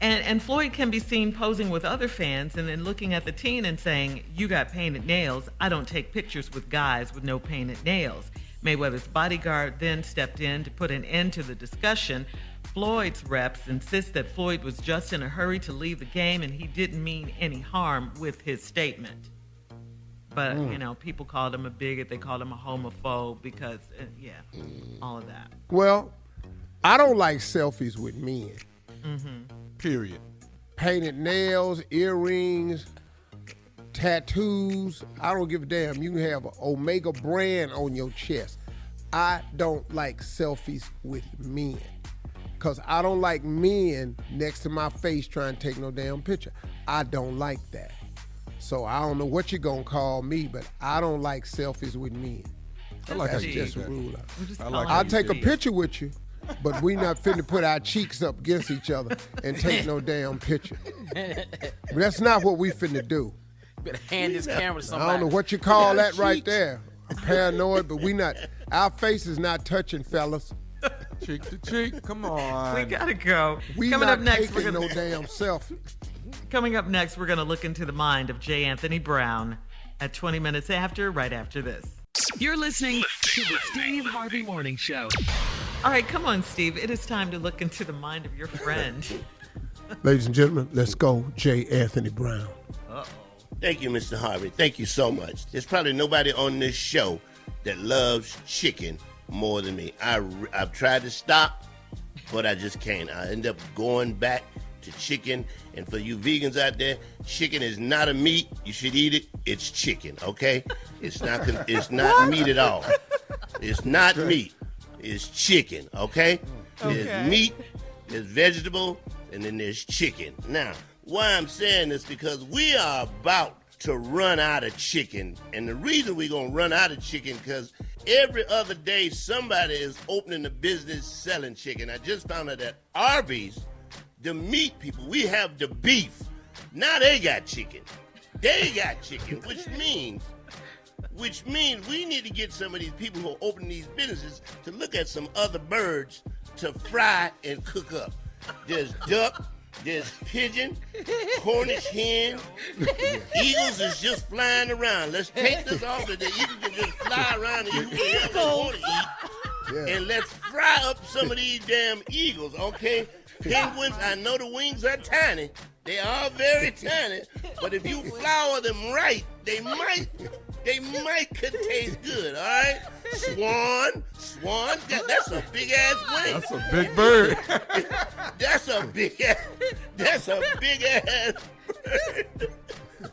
And Floyd can be seen posing with other fans and then looking at the teen and saying, "You got painted nails. I don't take pictures with guys with no painted nails." Mayweather's bodyguard then stepped in to put an end to the discussion. Floyd's reps insist that Floyd was just in a hurry to leave the game and he didn't mean any harm with his statement. But, people called him a bigot. They called him a homophobe because, all of that. Well, I don't like selfies with men. Period. Painted nails, earrings, tattoos. I don't give a damn. You can have an Omega brand on your chest. I don't like selfies with men. Because I don't like men next to my face trying to take no damn picture. I don't like that. So I don't know what you're going to call me, but I don't like selfies with men. That's just a rule. I'll take a picture with you, but we not finna put our cheeks up against each other and take no damn picture. That's not what we finna do. Better hand this camera to somebody. I don't know what you call that right there. I'm paranoid, but our face is not touching, fellas. Cheek to cheek, come on. We gotta go. We Coming not up next, taking no damn selfie. Coming up next, we're gonna look into the mind of J. Anthony Brown at 20 minutes after, right after this. You're listening to the Steve Harvey Morning Show. All right, come on, Steve. It is time to look into the mind of your friend. Ladies and gentlemen, let's go, J. Anthony Brown. Thank you, Mr. Harvey. Thank you so much. There's probably nobody on this show that loves chicken more than me. I've tried to stop, but I just can't. I end up going back to chicken. And for you vegans out there, chicken is not a meat. You should eat it. It's chicken, okay? It's not meat at all. It's not meat. It's chicken, okay? There's meat, there's vegetable, and then there's chicken. Now, why I'm saying this because we are about to run out of chicken. And the reason we're going to run out of chicken because every other day somebody is opening a business selling chicken. I just found out that Arby's, the meat people, we have the beef. Now they got chicken. They got chicken, which means we need to get some of these people who are opening these businesses to look at some other birds to fry and cook up. There's duck, there's pigeon, Cornish hen, eagles is just flying around. Let's take this off of the eagles can just fly around and you want to eat. And let's fry up some of these damn eagles, okay? Penguins, I know the wings are tiny. They are very tiny. But if you flour them right, they might could taste good, all right? Swan, that's a big-ass wing. That's a big bird. That's a big-ass bird.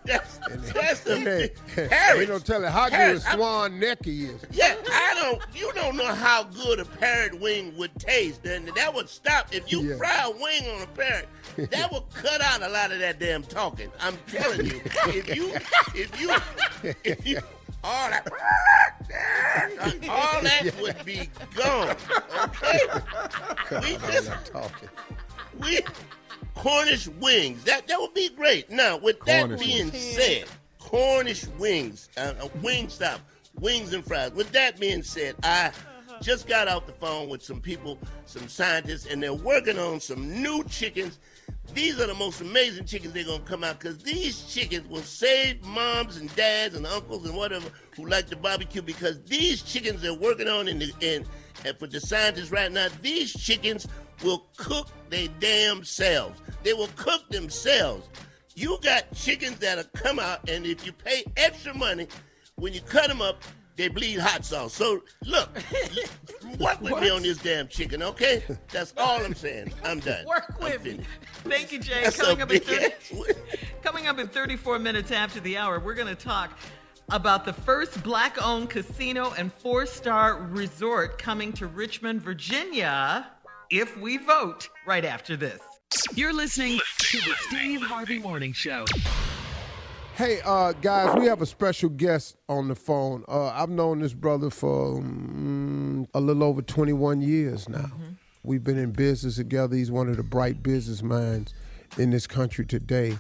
That's a big parrot. They don't tell you how good a swan neck he is. Yeah, you don't know how good a parrot wing would taste. And that would stop if you fry a wing on a parrot. That would cut out a lot of that damn talking. I'm telling you. If you all that would be gone. Okay? Cornish wings. That would be great. Now, with that being said, Cornish wings, Wingstop, wings and fries. With that being said, I just got off the phone with some people, some scientists, and they're working on some new chickens. These are the most amazing chickens they're going to come out because these chickens will save moms and dads and uncles and whatever who like to barbecue because these chickens they're working on and for the scientists right now, these chickens will cook their damn selves. They will cook themselves. You got chickens that'll come out, and if you pay extra money, when you cut them up, they bleed hot sauce. So, look, work with me on this damn chicken, okay? That's all I'm saying. I'm done. Work with me. Thank you, Jay. Coming up in 34 minutes after the hour, we're going to talk about the first black-owned casino and 4-star resort coming to Richmond, Virginia, if we vote, right after this. You're listening to the Steve Harvey Morning Show. Hey, guys, we have a special guest on the phone. I've known this brother for a little over 21 years now. We've been in business together. He's one of the bright business minds in this country today.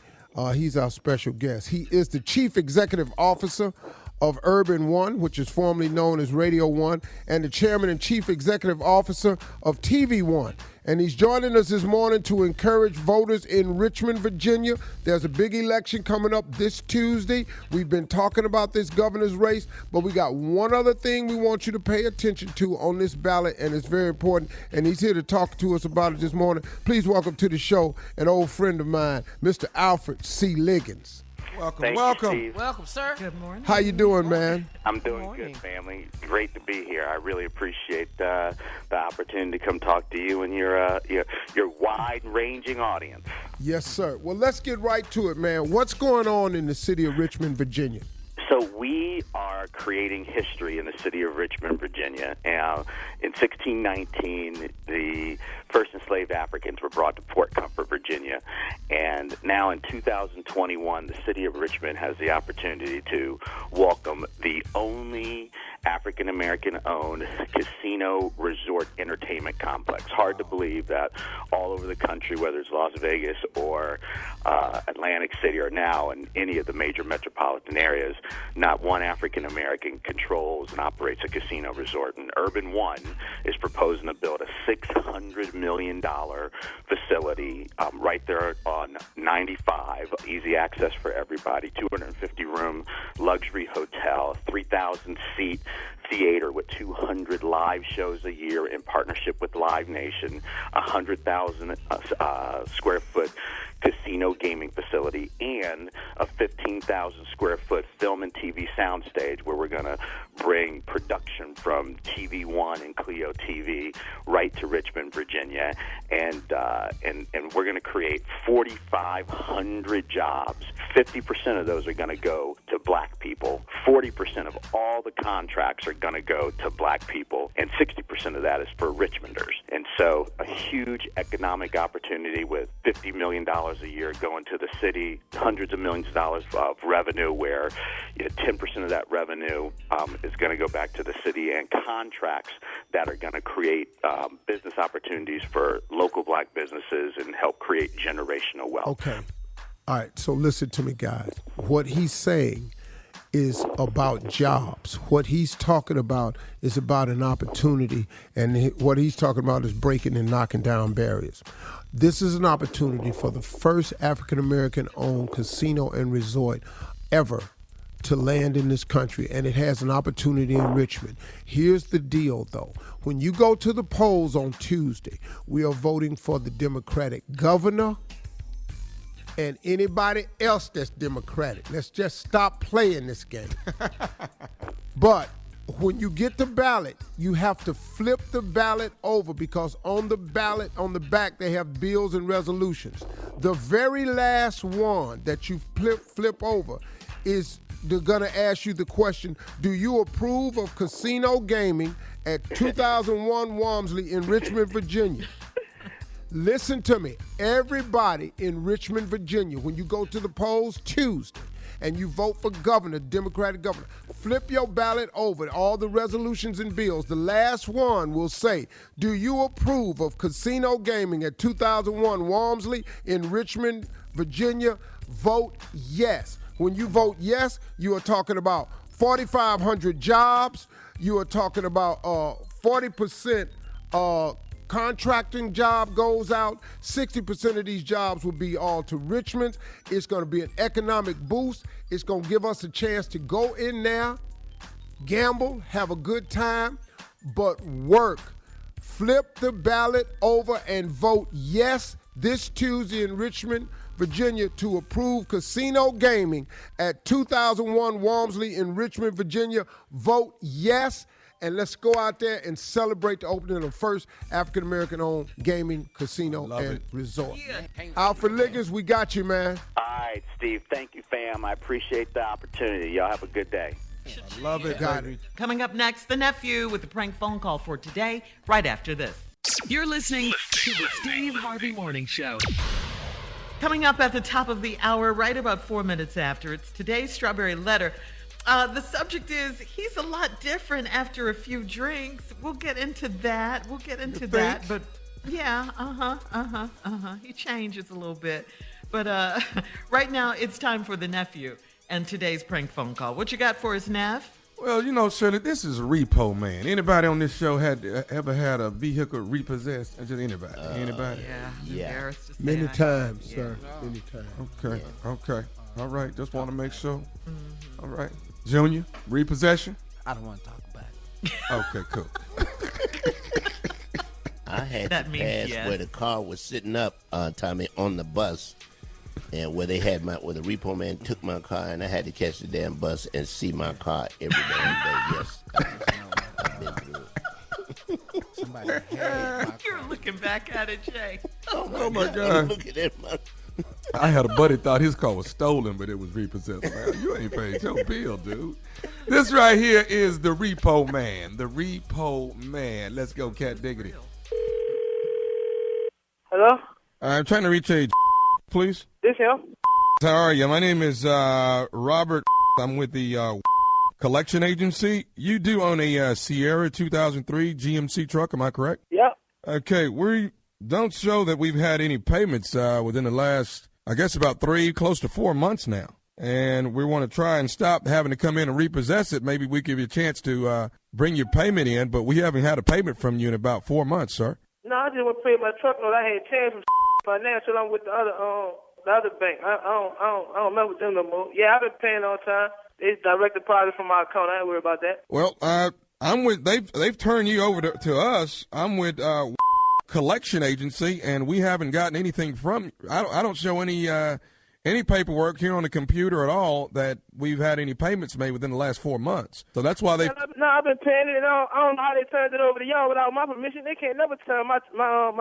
He's our special guest. He is the Chief Executive Officer of Urban One, which is formerly known as Radio One, and the chairman and chief executive officer of TV One. And he's joining us this morning to encourage voters in Richmond, Virginia. There's a big election coming up this Tuesday. We've been talking about this governor's race, but we got one other thing we want you to pay attention to on this ballot, and it's very important. And he's here to talk to us about it this morning. Please welcome to the show an old friend of mine, Mr. Alfred C. Liggins. Welcome. Welcome, sir. Good morning. How you doing, man? I'm doing good, family. Great to be here. I really appreciate the opportunity to come talk to you and your wide-ranging audience. Yes, sir. Well, let's get right to it, man. What's going on in the city of Richmond, Virginia? So we are creating history in the city of Richmond, Virginia. In 1619, the first enslaved Africans were brought to Port Comfort, Virginia. And now in 2021, the city of Richmond has the opportunity to welcome the only African-American-owned casino resort entertainment complex. Hard to believe that all over the country, whether it's Las Vegas or Atlantic City or now in any of the major metropolitan areas, not one African-American controls and operates a casino resort. And Urban One is proposing to build a $600 million facility right there on 95, easy access for everybody, 250-room luxury hotel, 3,000-seat theater with 200 live shows a year in partnership with Live Nation, 100,000 square foot casino gaming facility, and a 15,000 square foot film and TV soundstage where we're going to bring production from TV One and Clio TV right to Richmond, Virginia, and we're going to create 4,500 jobs. 50% of those are going to go to black people. 40% of all the contracts are going to go to black people, and 60% of that is for Richmonders. And so a huge economic opportunity with $50 million a year going to the city, hundreds of millions of dollars of revenue where 10% of that revenue is going to go back to the city, and contracts that are going to create business opportunities for local black businesses and help create generational wealth. Okay. All right. So listen to me, guys. What he's saying is about jobs. What he's talking about is about an opportunity, and what he's talking about is breaking and knocking down barriers. This is an opportunity for the first African-American owned casino and resort ever to land in this country, and it has an opportunity in Richmond. Here's the deal, though. When you go to the polls on Tuesday, we are voting for the Democratic governor and anybody else that's Democratic. Let's just stop playing this game. But when you get the ballot, you have to flip the ballot over, because on the ballot, on the back, they have bills and resolutions. The very last one that you flip over is they're going to ask you the question, do you approve of casino gaming at 2001 Walmsley in Richmond, Virginia? Listen to me. Everybody in Richmond, Virginia, when you go to the polls Tuesday and you vote for governor, Democratic governor, flip your ballot over, all the resolutions and bills. The last one will say, do you approve of casino gaming at 2001 Walmsley in Richmond, Virginia? Vote yes. When you vote yes, you are talking about 4,500 jobs. You are talking about 40% contracting job goes out. 60% of these jobs will be all to Richmond. It's going to be an economic boost. It's going to give us a chance to go in there, gamble, have a good time, but work. Flip the ballot over and vote yes this Tuesday in Richmond, Virginia, to approve casino gaming at 2001 Walmsley in Richmond, Virginia. Vote yes. And let's go out there and celebrate the opening of the first African-American-owned gaming casino and resort. Yeah. Alfred Liggins, we got you, man. All right, Steve. Thank you, fam. I appreciate the opportunity. Y'all have a good day. I love it. Got it. Coming up next, the nephew with the prank phone call for today, right after this. You're listening to the Steve Harvey Morning Show. Coming up at the top of the hour, right about 4 minutes after, it's today's Strawberry Letter. The subject is, he's a lot different after a few drinks. We'll get into that. But yeah, he changes a little bit. But right now, it's time for the nephew. and today's prank phone call. What you got for us, Nev? Well, you know, Shirley, this is Repo Man. Anybody on this show ever had a vehicle repossessed? Just anybody? Anybody? Yeah. Many times, sir. Many times. Okay. All right. Just want to make sure. All right. Junior, repossession? I don't want to talk about it. Okay, cool. I had That to means pass yes. where the car was sitting up, Tommy, on the bus, and where the repo man took my car, and I had to catch the damn bus and see my car every damn day. Yes, I've been through it. Somebody had my You're looking back at it, Jay. Oh my God. Look at that. I had a buddy thought his car was stolen, but it was repossessed. Man, you ain't paid your bill, dude. This right here is the Repo Man. The Repo Man. Let's go, Cat Diggity. Hello? I'm trying to reach a please. This him? How are you? My name is Robert. I'm with the collection agency. You do own a Sierra 2003 GMC truck, am I correct? Yeah. Okay, we don't show that we've had any payments within the last, I guess, about 3, close to 4 months now. And we want to try and stop having to come in and repossess it. Maybe we give you a chance to bring your payment in, but we haven't had a payment from you in about 4 months, sir. No, I just want to pay my truck note. I had changed from financial. I'm with the other bank. I don't mess with them no more. Yeah, I've been paying on time. They direct deposit from my account. I ain't worried about that. Well, I'm with they've turned you over to us. I'm with collection agency, and we haven't gotten anything from. I don't show any paperwork here on the computer at all that we've had any payments made within the last 4 months. So that's why they. No, I've been paying it, and I don't know how they turned it over to y'all without my permission. They can't never turn my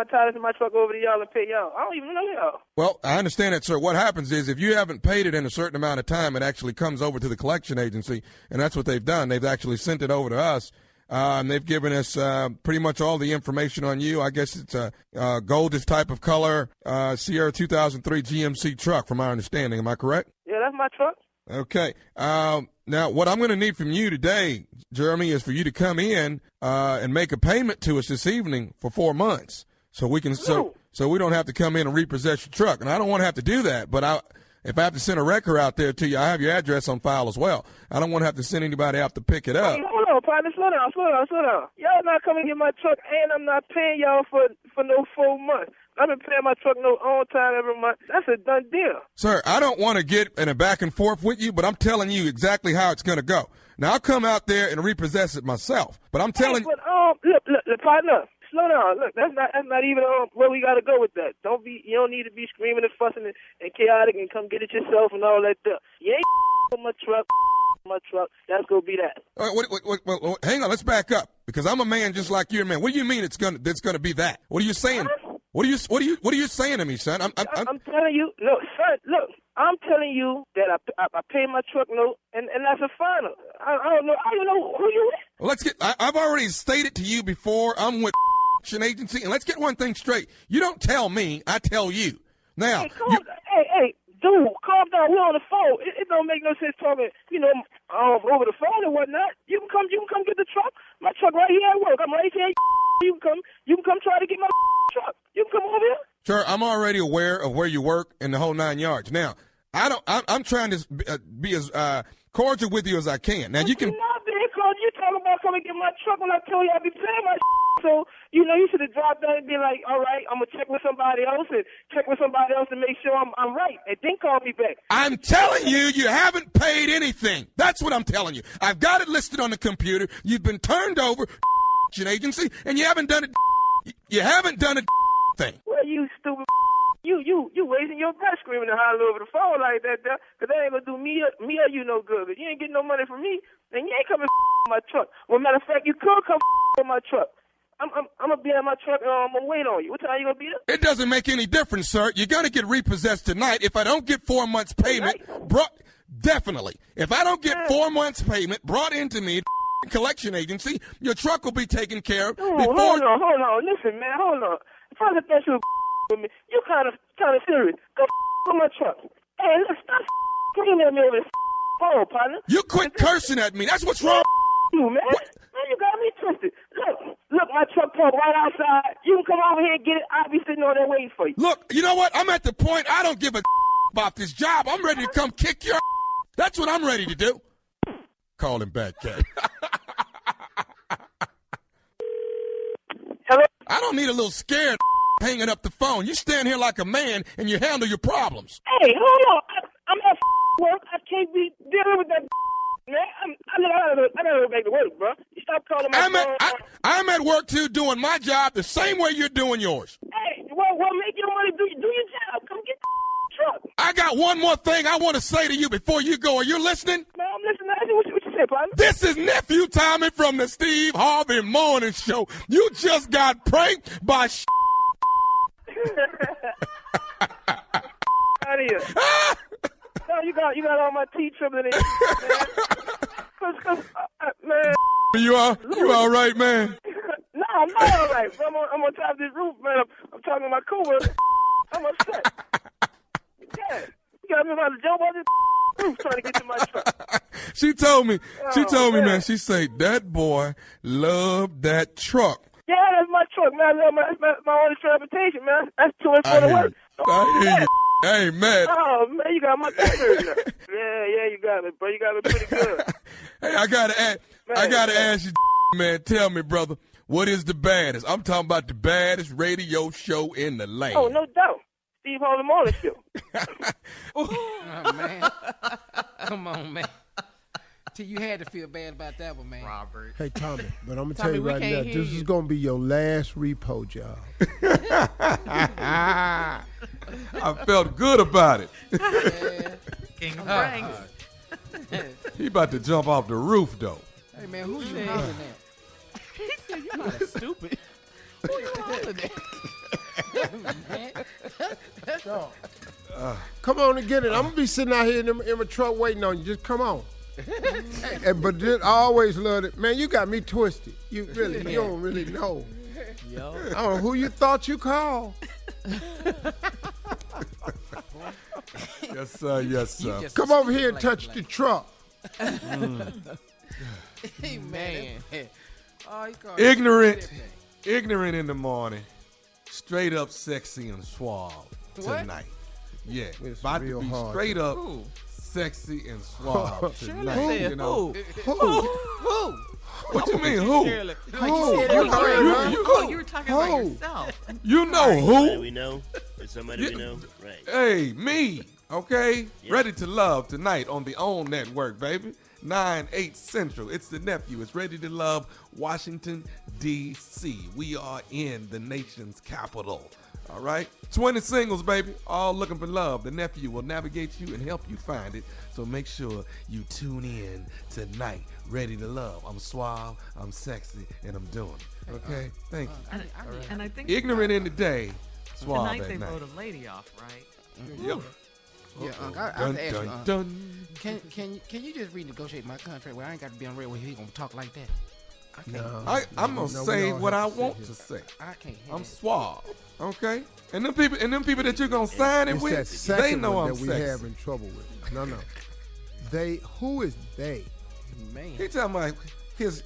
titles and my truck over to y'all and pay y'all. I don't even know y'all. Well, I understand that, sir. What happens is if you haven't paid it in a certain amount of time, it actually comes over to the collection agency, and that's what they've done. They've actually sent it over to us. And they've given us pretty much all the information on you. I guess it's a goldish type of color Sierra 2003 GMC truck, from my understanding. Am I correct? Yeah, that's my truck. Okay. Now, what I'm going to need from you today, Jeremy, is for you to come in and make a payment to us this evening for 4 months, so we can so we don't have to come in and repossess your truck. And I don't want to have to do that, but if I have to send a wrecker out there to you, I have your address on file as well. I don't want to have to send anybody out to pick it up. Hey, hold on, partner. Slow down. Y'all not coming to get my truck, and I'm not paying y'all for no 4 months. I've been paying my truck note on time every month. That's a done deal. Sir, I don't want to get in a back and forth with you, but I'm telling you exactly how it's going to go. Now, I'll come out there and repossess it myself, but I'm telling you. Look, partner. Slow down. Look, that's not even where we got to go with that. You don't need to be screaming and fussing and chaotic and come get it yourself and all that stuff. You ain't with my truck. That's gonna be that. Wait, hang on. Let's back up, because I'm a man just like you're a man. What do you mean it's gonna be that? What are you saying? Huh? What are you saying to me, son? I'm telling you. Look, son. Look, I'm telling you that I pay my truck note, and that's a final. I don't know who you is. Well, I've already stated to you before. I'm with agency, and let's get one thing straight. You don't tell me, I tell you. Now, hey, dude, calm down. We're on the phone. It don't make no sense talking, over the phone and whatnot. You can come get the truck. My truck right here at work. I'm right here. You can come try to get my truck. You can come over here. Sir, I'm already aware of where you work and the whole 9 yards. Now, I'm trying to be as cordial with you as I can. Now, you can. You're not being cordial. You talking about coming get my truck when I told you I'd be paying my. So, you should have dropped down and be like, all right, I'm going to check with somebody else to make sure I'm right, and then call me back. I'm telling you, you haven't paid anything. That's what I'm telling you. I've got it listed on the computer. You've been turned over to an agency, and you haven't done a thing. Well, you stupid. You wasting your breath screaming and hollering over the phone like that, because that ain't going to do me or you no good. But you ain't getting no money from me, and you ain't coming my truck. Well, matter of fact, you could come on my truck. I'm going to be at my truck and I'm going to wait on you. What time you going to be there? It doesn't make any difference, sir. You're going to get repossessed tonight. If I don't get 4 months payment, definitely. If I don't get 4 months payment brought into me, collection agency, your truck will be taken care of. Hold on. Listen, man, hold on. If I get that shit with me, you kind of serious. Go with my truck. Hey, let's stop screaming at me over this phone, partner. You quit cursing at me. That's what's wrong. You, man. Man, you got me twisted. Look, my truck parked right outside. You can come over here and get it. I'll be sitting on there waiting for you. Look, you know what? I'm at the point I don't give a about this job. I'm ready to come kick your That's what I'm ready to do. Call him back, Cat. Hello? I don't need a little scared hanging up the phone. You stand here like a man and you handle your problems. Hey, hold on. I'm at work. I can't be dealing with that man. I gotta go back to work, bro. You stop calling my phone. I'm at work, too, doing my job the same way you're doing yours. Hey, well, make your money. Do your job. Come get the truck. I got one more thing I want to say to you before you go. Are you listening? Man, I'm listening. What you say, partner? This is Nephew Tommy from the Steve Harvey Morning Show. You just got pranked by out of here. No, you got all my teeth trembling in you, man. Man. You all right, man? No, I'm not all right. I'm on top of this roof, man. I'm talking to my coworker. I'm upset. Yeah, you got me about to jump on this roof trying to get to my truck. She told me, man. She said that boy loved that truck. Yeah, that's my truck, man. That's my only transportation, man. That's to and from the work. I hear you. Hey, man. Oh, man, you got my turn now. Yeah, you got it, bro. You got it pretty good. Hey, I gotta ask you, man. Tell me, brother, what is the baddest? I'm talking about the baddest radio show in the land. Oh, no doubt. Steve Harvey Morning Show. Oh, man. Come on, man. You had to feel bad about that one, man. Robert. Hey, Tommy, but I'm going to tell you right now, this is going to be your last repo job. I felt good about it. Yeah. King of pranks. He about to jump off the roof, though. Hey, man, who you hollering at? He said you kind of stupid. Who you hollering at? Come on and get it. I'm going to be sitting out here in my truck waiting on you. Just come on. But I always loved it. Man, you got me twisted. You don't really know. Yo. I don't know who you thought you called. Yes, sir. Yes, sir. Come over here and touch the truck. Hey, man. Oh, Ignorant in the morning. Straight up sexy and suave tonight. Yeah. About to be straight up sexy and suave tonight. You know. Who? What you mean, who? You were talking about yourself. You know who? Somebody we know? Is somebody we know? Right. Hey, me. Okay? Yeah. Ready to Love tonight on the OWN Network, baby. 9/8 Central. It's the Nephew. It's Ready to Love, Washington, D.C. We are in the nation's capital. All right? 20 singles, baby. All looking for love. The Nephew will navigate you and help you find it. So make sure you tune in tonight. Ready to Love. I'm suave, I'm sexy, and I'm doing it. Okay? Thank you. And I think ignorant in the day, suave tonight at they night. vote a lady off, right? Yep. Yeah, Dun, dun, dun. Can you just renegotiate my contract where I ain't got to be on radio where he gonna talk like that? I can't. No. I'm gonna say what I want to say. I can't. I'm suave, okay? And them people that you're gonna sign it It's with, that second they know one I'm that we sexy. having trouble with. No. Who is they? Man. He talking about his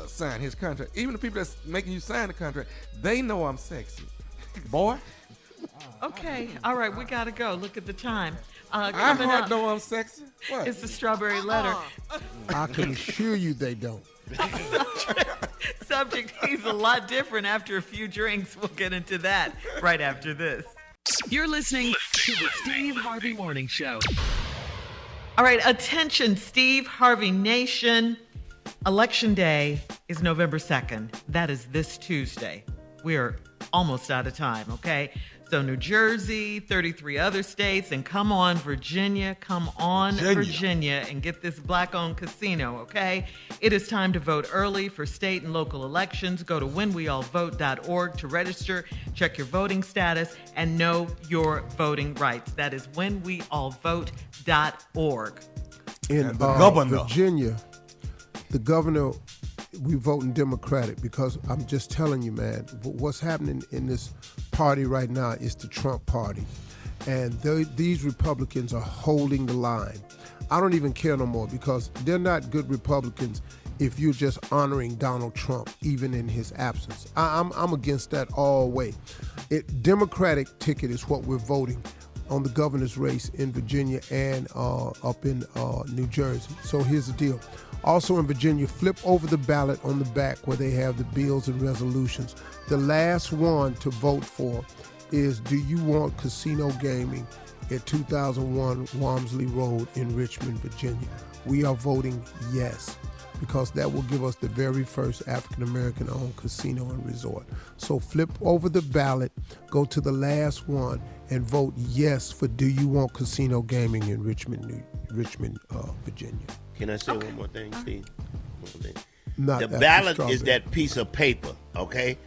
sign his contract. Even the people that's making you sign the contract, they know I'm sexy, boy. Okay, all right, we gotta go. Look at the time. I Coming up, know I'm sexy. What? it's the strawberry letter. I can assure you they don't. Subject, he's a lot different after a few drinks. We'll get into that right after this. You're listening to the Steve Harvey Morning Show. All right, attention, Steve Harvey Nation. Election Day is November 2nd. That is this Tuesday. We're almost out of time, okay? So New Jersey, 33 other states, and come on, Virginia, Virginia, and get this black-owned casino, okay? It is time to vote early for state and local elections. Go to whenweallvote.org to register, check your voting status, and know your voting rights. That is whenweallvote.org. In governor. Virginia, the governor, we voting Democratic because I'm just telling you, man, what's happening in this party right now is the Trump party. And these Republicans are holding the line. I don't even care no more because they're not good Republicans if you're just honoring Donald Trump, even in his absence. I'm against that all way. Democratic ticket is what we're voting. on the governor's race in Virginia and up in New Jersey. So here's the deal. Also in Virginia, flip over the ballot on the back where they have the bills and resolutions. The last one to vote for is, do you want casino gaming at 2001 Walmsley Road in Richmond, Virginia? We are voting yes, because that will give us the very first African-American owned casino and resort. So flip over the ballot, go to the last one, and vote yes for do you want casino gaming in Richmond, Virginia. Can I say one more thing, Steve? One more thing. The ballot is that piece of paper, okay?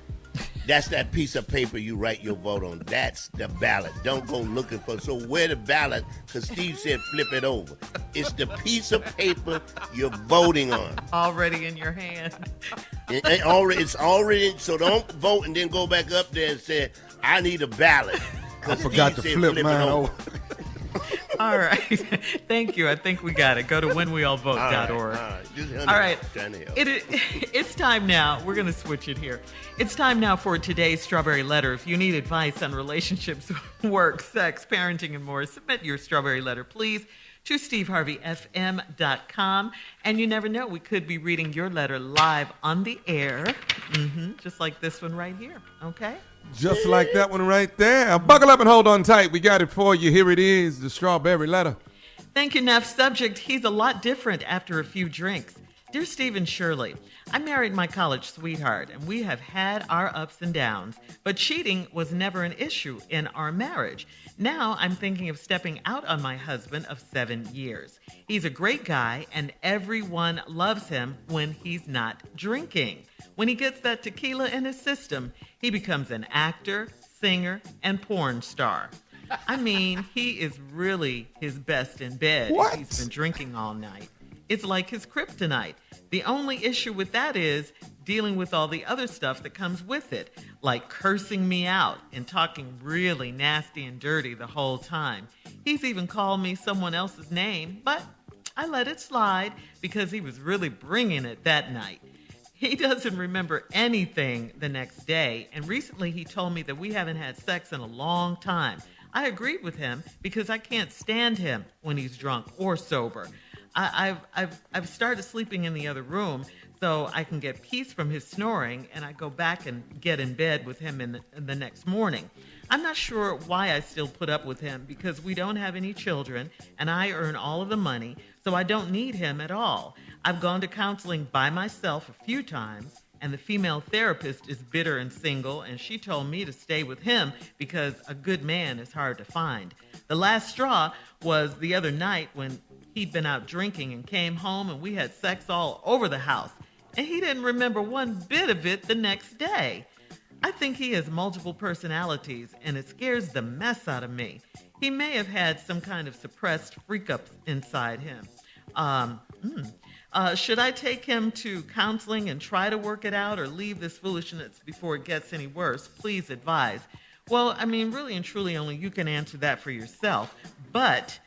That's that piece of paper you write your vote on. That's the ballot. Don't go looking for. So where the ballot? Because Steve said flip it over. It's the piece of paper you're voting on. Already in your hand. It's already. So don't vote and then go back up there and say, I need a ballot. I forgot to flip mine over. All right. Thank you. I think we got it. Go to whenweallvote.org. All right. It's time now. We're going to switch it here. It's time now for today's Strawberry Letter. If you need advice on relationships, work, sex, parenting, and more, submit your Strawberry Letter, please, to steveharveyfm.com. And you never know, we could be reading your letter live on the air, just like this one right here, okay? Just like that one right there. Buckle up and hold on tight. We got it for you. Here it is, the Strawberry Letter. Thank you, Neff. Subject, he's a lot different after a few drinks. Dear Steve and Shirley, I married my college sweetheart, and we have had our ups and downs, but cheating was never an issue in our marriage. Now I'm thinking of stepping out on my husband of 7 years. He's a great guy, and everyone loves him when he's not drinking. When he gets that tequila in his system, he becomes an actor, singer, and porn star. I mean, he is really his best in bed. What? He's been drinking all night. It's like his kryptonite. The only issue with that is dealing with all the other stuff that comes with it, like cursing me out and talking really nasty and dirty the whole time. He's even called me someone else's name, but I let it slide because he was really bringing it that night. He doesn't remember anything the next day, and recently he told me that we haven't had sex in a long time. I agreed with him because I can't stand him when he's drunk or sober. I've started sleeping in the other room so I can get peace from his snoring, and I go back and get in bed with him in the next morning. I'm not sure why I still put up with him because we don't have any children, and I earn all of the money, so I don't need him at all. I've gone to counseling by myself a few times, and the female therapist is bitter and single, and she told me to stay with him because a good man is hard to find. The last straw was the other night when he'd been out drinking and came home, and we had sex all over the house, and he didn't remember one bit of it the next day. I think he has multiple personalities, and it scares the mess out of me. He may have had some kind of suppressed freak-up inside him. Should I take him to counseling and try to work it out, or leave this foolishness before it gets any worse? Please advise. Well, I mean, really and truly, only you can answer that for yourself. But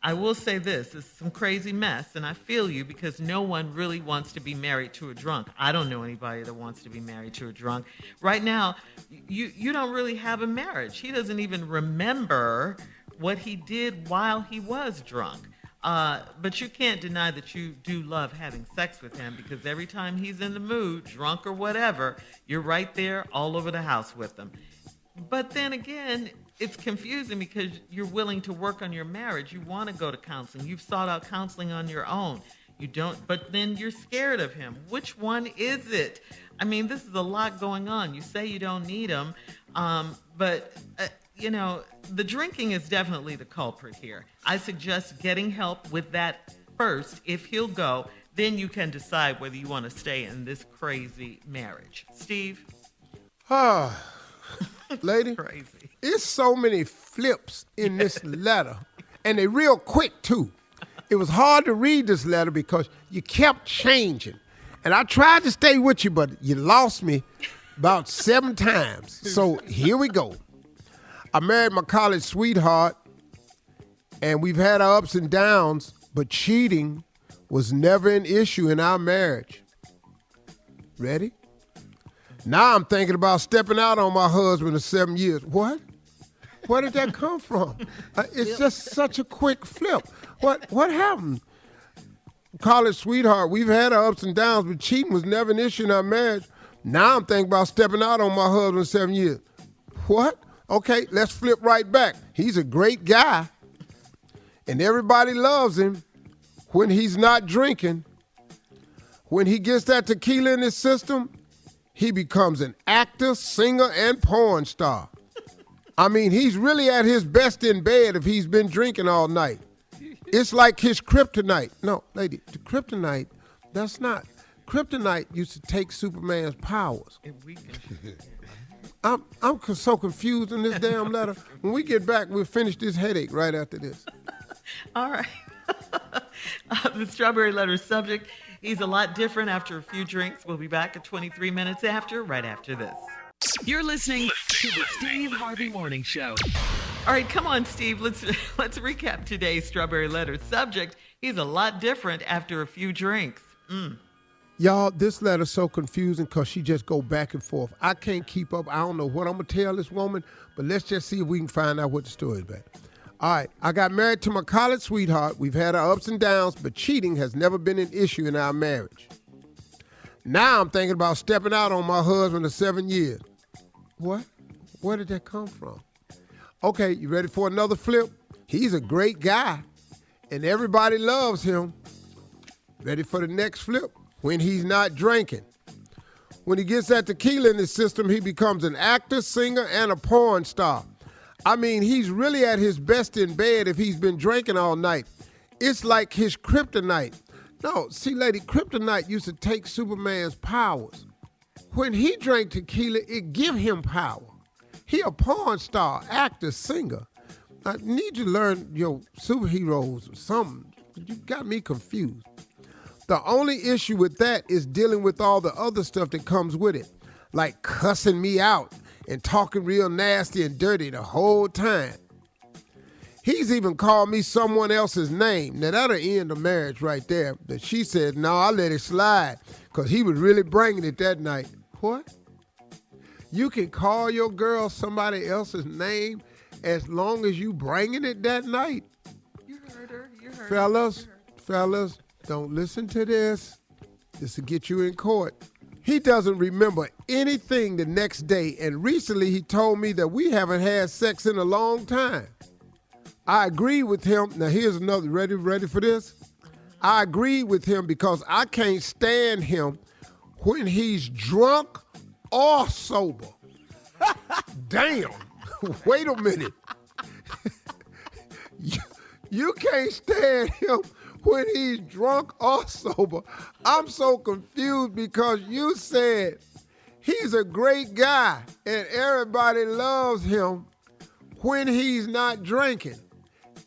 I will say this is some crazy mess, and I feel you because no one really wants to be married to a drunk. I don't know anybody that wants to be married to a drunk. Right now, you don't really have a marriage. He doesn't even remember what he did while he was drunk. But you can't deny that you do love having sex with him because every time he's in the mood, drunk or whatever, you're right there all over the house with him. But then again, it's confusing because you're willing to work on your marriage. You want to go to counseling. You've sought out counseling on your own. You don't, but then you're scared of him. Which one is it? I mean, this is a lot going on. You say you don't need him, but the drinking is definitely the culprit here. I suggest getting help with that first. If he'll go, then you can decide whether you want to stay in this crazy marriage. Steve? Lady, crazy. It's so many flips in this letter, and they real quick, too. It was hard to read this letter because you kept changing. And I tried to stay with you, but you lost me about 7 times. So here we go. I married my college sweetheart, and we've had our ups and downs, but cheating was never an issue in our marriage. Ready? Now I'm thinking about stepping out on my husband of 7 years. What? Where did that come from? It's just such a quick flip. What happened? College sweetheart, we've had our ups and downs, but cheating was never an issue in our marriage. Now I'm thinking about stepping out on my husband 7 years. What? Okay, let's flip right back. He's a great guy, and everybody loves him when he's not drinking. When he gets that tequila in his system, he becomes an actor, singer, and porn star. I mean, he's really at his best in bed if he's been drinking all night. It's like his kryptonite. No, lady, the kryptonite, that's not. Kryptonite used to take Superman's powers. I'm so confused in this damn letter. When we get back, we'll finish this headache right after this. All right. The strawberry letter subject, he's a lot different after a few drinks. We'll be back at 23 minutes after, right after this. You're listening to the Steve Harvey Morning Show. All right, come on, Steve. Let's recap today's strawberry letter subject. He's a lot different after a few drinks. Y'all, this letter's so confusing because she just go back and forth. I can't keep up. I don't know what I'm going to tell this woman, but let's just see if we can find out what the story's about. All right, I got married to my college sweetheart. We've had our ups and downs, but cheating has never been an issue in our marriage. Now I'm thinking about stepping out on my husband of 7 years. What? Where did that come from? Okay, you ready for another flip? He's a great guy, and everybody loves him. Ready for the next flip? When he's not drinking. When he gets that tequila in his system, he becomes an actor, singer, and a porn star. I mean, he's really at his best in bed if he's been drinking all night. It's like his kryptonite. No, see, lady, kryptonite used to take Superman's powers. When he drank tequila, it give him power. He a porn star, actor, singer. I need you to learn your superheroes or something. You got me confused. The only issue with that is dealing with all the other stuff that comes with it, like cussing me out and talking real nasty and dirty the whole time. He's even called me someone else's name. Now, that'll end the marriage right there. But she said, no, I let it slide because he was really bringing it that night. What? You can call your girl somebody else's name as long as you bringing it that night? You heard her. Fellas, don't listen to this. This will get you in court. He doesn't remember anything the next day, and recently he told me that we haven't had sex in a long time. I agree with him. Now here's another, ready for this? I agree with him because I can't stand him when he's drunk or sober. Damn. Wait a minute. You can't stand him when he's drunk or sober. I'm so confused because you said he's a great guy and everybody loves him when he's not drinking.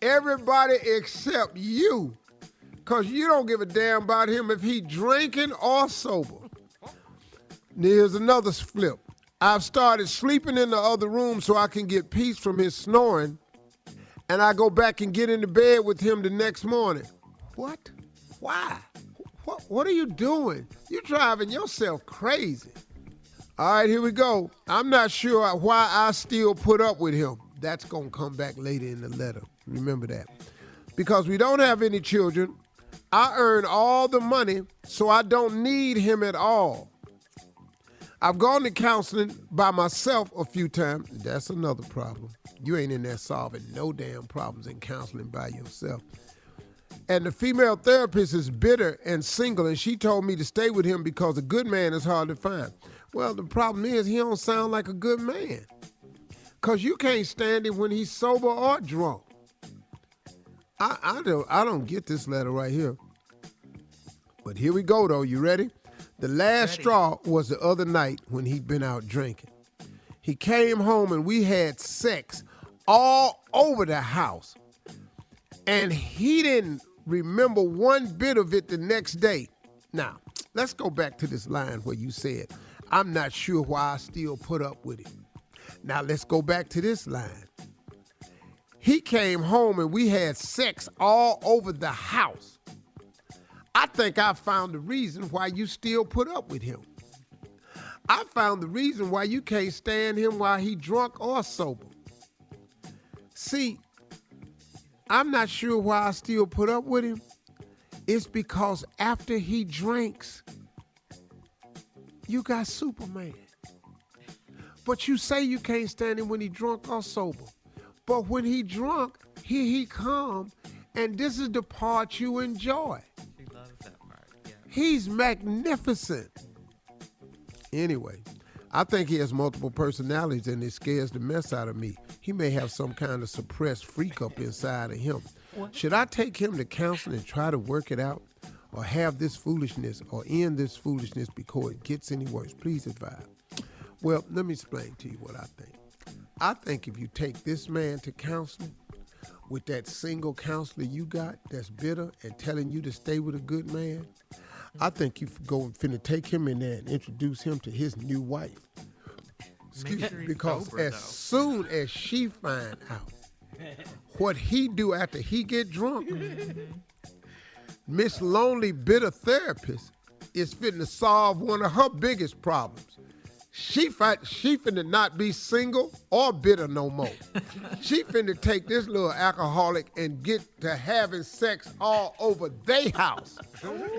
Everybody except you, because you don't give a damn about him if he's drinking or sober. Here's another flip. I've started sleeping in the other room so I can get peace from his snoring, and I go back and get into bed with him the next morning. What? Why? What are you doing? You're driving yourself crazy. All right, here we go. I'm not sure why I still put up with him. That's going to come back later in the letter. Remember that. Because we don't have any children. I earn all the money, so I don't need him at all. I've gone to counseling by myself a few times. That's another problem. You ain't in there solving no damn problems in counseling by yourself. And the female therapist is bitter and single, and she told me to stay with him because a good man is hard to find. Well, the problem is he don't sound like a good man. Because you can't stand him when he's sober or drunk. I don't get this letter right here. But here we go, though. You ready? The last straw was the other night when he'd been out drinking. He came home and we had sex all over the house. And he didn't remember one bit of it the next day. Now, let's go back to this line where you said, I'm not sure why I still put up with it. Now, let's go back to this line. He came home and we had sex all over the house. I think I found the reason why you still put up with him. I found the reason why you can't stand him while he drunk or sober. See, I'm not sure why I still put up with him. It's because after he drinks, you got Superman. But you say you can't stand him when he drunk or sober. But when he drunk, here he come, and this is the part you enjoy. She loves that part, yeah. He's magnificent. Anyway, I think he has multiple personalities, and it scares the mess out of me. He may have some kind of suppressed freak up inside of him. What? Should I take him to counseling and try to work it out, or have this foolishness, or end this foolishness before it gets any worse? Please advise. Well, let me explain to you what I think. I think if you take this man to counseling with that single counselor you got that's bitter and telling you to stay with a good man, I think you go and finna take him in there and introduce him to his new wife. Excuse me, because sober, as soon as she find out what he do after he get drunk, Miss Lonely Bitter Therapist is fitting to solve one of her biggest problems. She finna not be single or bitter no more. She finna take this little alcoholic and get to having sex all over their house.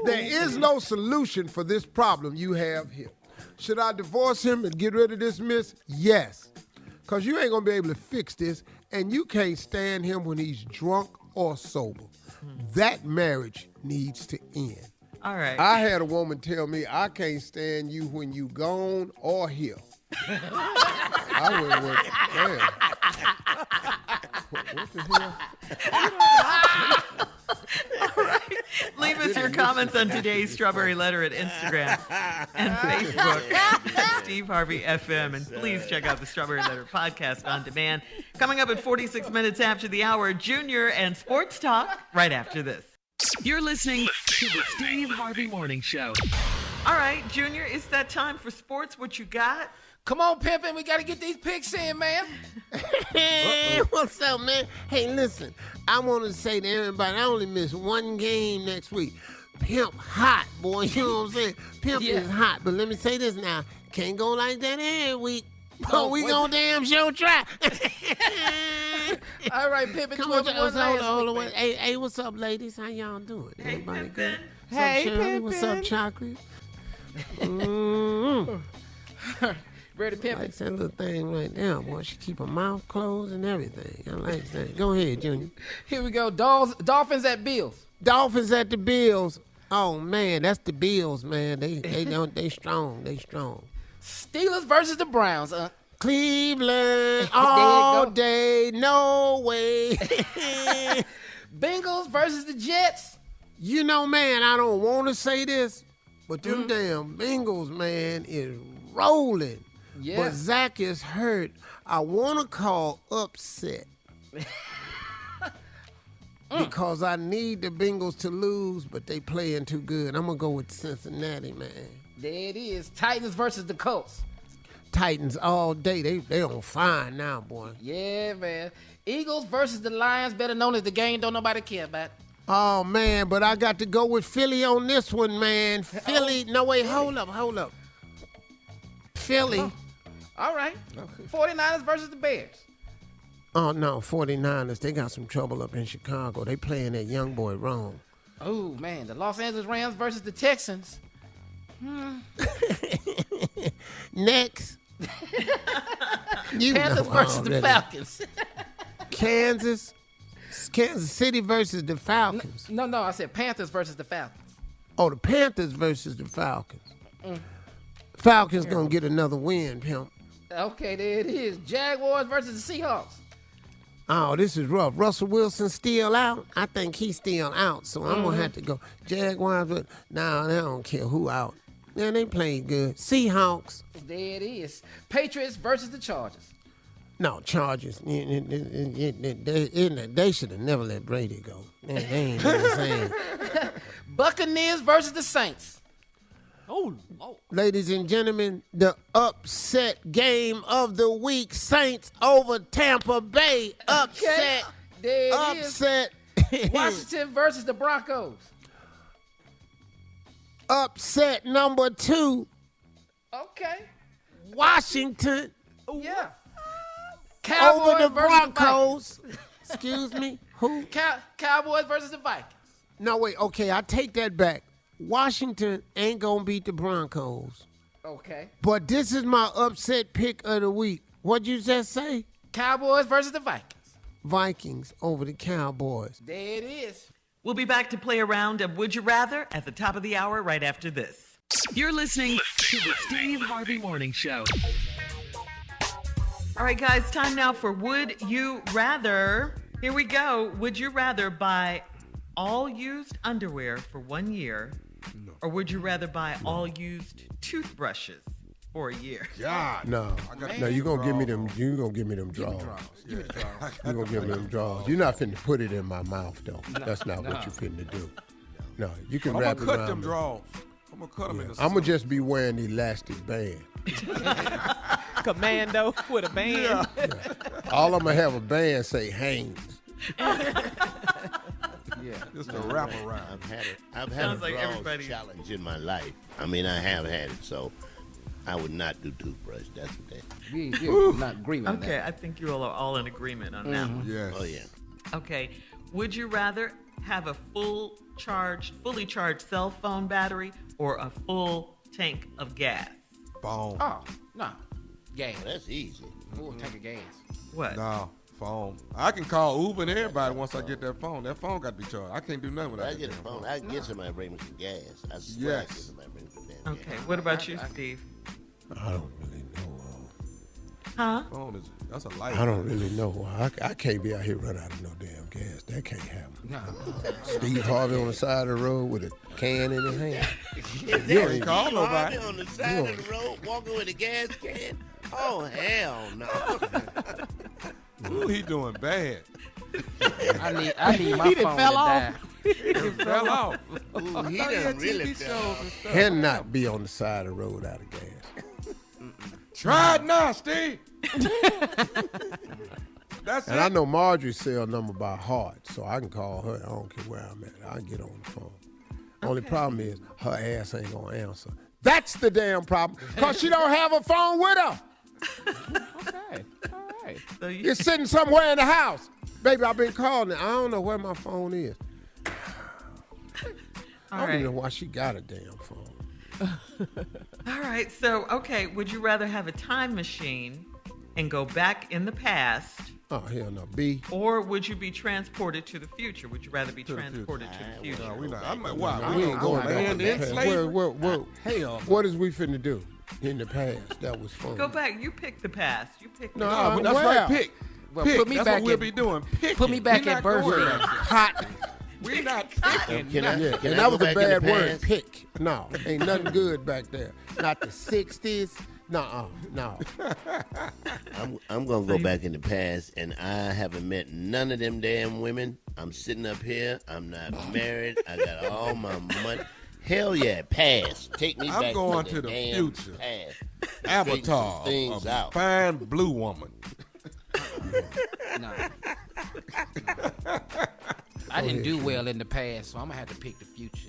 There is no solution for this problem you have here. Should I divorce him and get rid of this miss? Yes. Because you ain't gonna be able to fix this, and you can't stand him when he's drunk or sober. That marriage needs to end. All right. I had a woman tell me, I can't stand you when you gone or here. I went with, damn. What the hell? All right. Leave us your comments on today's Strawberry Letter at Instagram and Facebook at Steve Harvey FM. And please check out the Strawberry Letter podcast on demand. Coming up at 46 minutes after the hour, Junior and Sports Talk right after this. You're listening to the Steve Harvey Morning Show. All right, Junior, it's that time for sports. What you got? Come on, Pimpin, we got to get these picks in, man. Hey, what's up, man? Hey, listen, I want to say to everybody, I only missed one game next week. Pimp hot, boy, you know what I'm saying? Pimp is hot, but let me say this now. Can't go like that every week. Oh, we gonna damn sure try. All right, Pimpin, come on, hold on. Hey, what's up, ladies? How y'all doing? Hey, everybody Pimpin. good? Hey, what's up, Shirley? Pimpin. What's up, Chocolate? Ready, Pimpin? I like that little thing right there, boy. She keep her mouth closed and everything. I like that. Go ahead, Junior. Here we go. Dolphins at Bills. Dolphins at the Bills. Oh man, that's the Bills, man. They strong. They strong. Steelers versus the Browns. Cleveland all day, no way. Bengals versus the Jets. You know, man, I don't want to say this, but them damn Bengals, man, is rolling. Yeah. But Zach is hurt. I want to call upset. Because I need the Bengals to lose, but they playing too good. I'm going to go with Cincinnati, man. There it is. Titans versus the Colts. Titans all day. They on fire now, boy. Yeah, man. Eagles versus the Lions, better known as the game don't nobody care about. Oh, man, but I got to go with Philly on this one, man. Philly. No, wait, hold up. Philly. Oh. All right. 49ers versus the Bears. Oh, no, 49ers. They got some trouble up in Chicago. They playing that young boy wrong. Oh, man. The Los Angeles Rams versus the Texans. Next. Panthers versus the Falcons. Kansas City versus the Falcons. No, I said Panthers versus the Falcons. Oh, the Panthers versus the Falcons. Falcons gonna get another win, pimp. Okay, there it is. Jaguars versus the Seahawks. Oh, this is rough. Russell Wilson still out? I think he's still out, so I'm gonna have to go Jaguars. But no, they don't care who out. Yeah, they played good. Seahawks. There it is. Patriots versus the Chargers. No, Chargers. They should have never let Brady go. They ain't the same. Buccaneers versus the Saints. Oh. Ladies and gentlemen, the upset game of the week. Saints over Tampa Bay. Upset. Okay. There it upset. Is. Washington versus the Broncos. Upset number 2. Okay. Washington. Yeah. Cowboys over the versus Broncos. Excuse me, who? Cowboys versus the Vikings. No, wait, okay, I take that back. Washington ain't gonna beat the Broncos. Okay. But this is my upset pick of the week. What'd you just say? Cowboys versus the Vikings. Vikings over the Cowboys. There it is. We'll be back to play a round of Would You Rather at the top of the hour right after this. You're listening to the Steve Harvey Morning Show. All right, guys, time now for Would You Rather. Here we go. Would you rather buy all used underwear for 1 year, or would you rather buy all used toothbrushes for a year? God. No, you gonna give me them. You gonna give me them draws. Give me the draws. You gonna give me them draws. You're not finna put it in my mouth though. That's not what you finna do. No, you can wrap it around. I'm gonna cut them draws. I'm gonna cut them in the. I'm gonna just be wearing the elastic band. Commando with a band. Yeah. All I'm gonna have a band say Haynes. Yeah, just a wrap around. I've had a draws challenge in my life. I mean, I have had it, so I would not do toothbrush. That's what that. You're not agreeing on that. Okay, I think you all are all in agreement on that one. Yes. Oh yeah. Okay, would you rather have a fully charged cell phone battery or a full tank of gas? Phone. Oh, no. Gas. Well, that's easy. Full tank of gas. What? No, phone. I can call Uber and everybody once I get that phone. That phone got to be charged. I can't do nothing without I that get a damn phone. I can get somebody to bring me some gas. I swear I Yes. get somebody to bring me some damn gas. Okay, what about you, Steve? I don't really know. Huh? Phone that's a light. I don't really know. I can't be out here running out of no damn gas. That can't happen. No. Steve Harvey on the side of the road with a can in his hand. You ain't call nobody. on the side of the road walking with a gas can? Oh, hell no. Ooh, he doing bad. I need my phone fell to off. die. He fell off. Ooh, he I thought done had really TV fell shows off. and stuff. Cannot be on the side of the road out of gas. Try it now, Steve. That's And it. I know Marjorie's cell number by heart, so I can call her. I don't care where I'm at. I can get on the phone. Only problem is her ass ain't gonna answer. That's the damn problem, because she don't have a phone with her. Okay. All right. So you, It's sitting somewhere in the house. Baby, I've been calling it. I don't know where my phone is. I don't even know why she got a damn phone. All right, so, okay, would you rather have a time machine and go back in the past, Oh, hell no. B. or would you be transported to the future? Would you rather be transported to the future? No, we not. I'm like, wow. We ain't going back land in the in past. slavery. Hell, what is we finna do in the past? That was fun. Go back. You pick the past. You pick No, the No, but that's Well, right. Pick. Well, Pick. put me That's back what we'll in- be doing. Picking. Put me back We at not going birthday. back there. Hot. We not picking. Can I, Yeah, can and I that go was a back in the bad word. past? Pick. No, ain't nothing good back there. Not the 60s. No. I'm gonna go back in the past, and I haven't met none of them damn women. I'm sitting up here. I'm not married. I got all my money. Hell yeah, past. Take me I'm back going to to the the damn future. past. Avatar. Straighten some things A out. fine blue woman. No. I didn't do well in the past, so I'm gonna have to pick the future.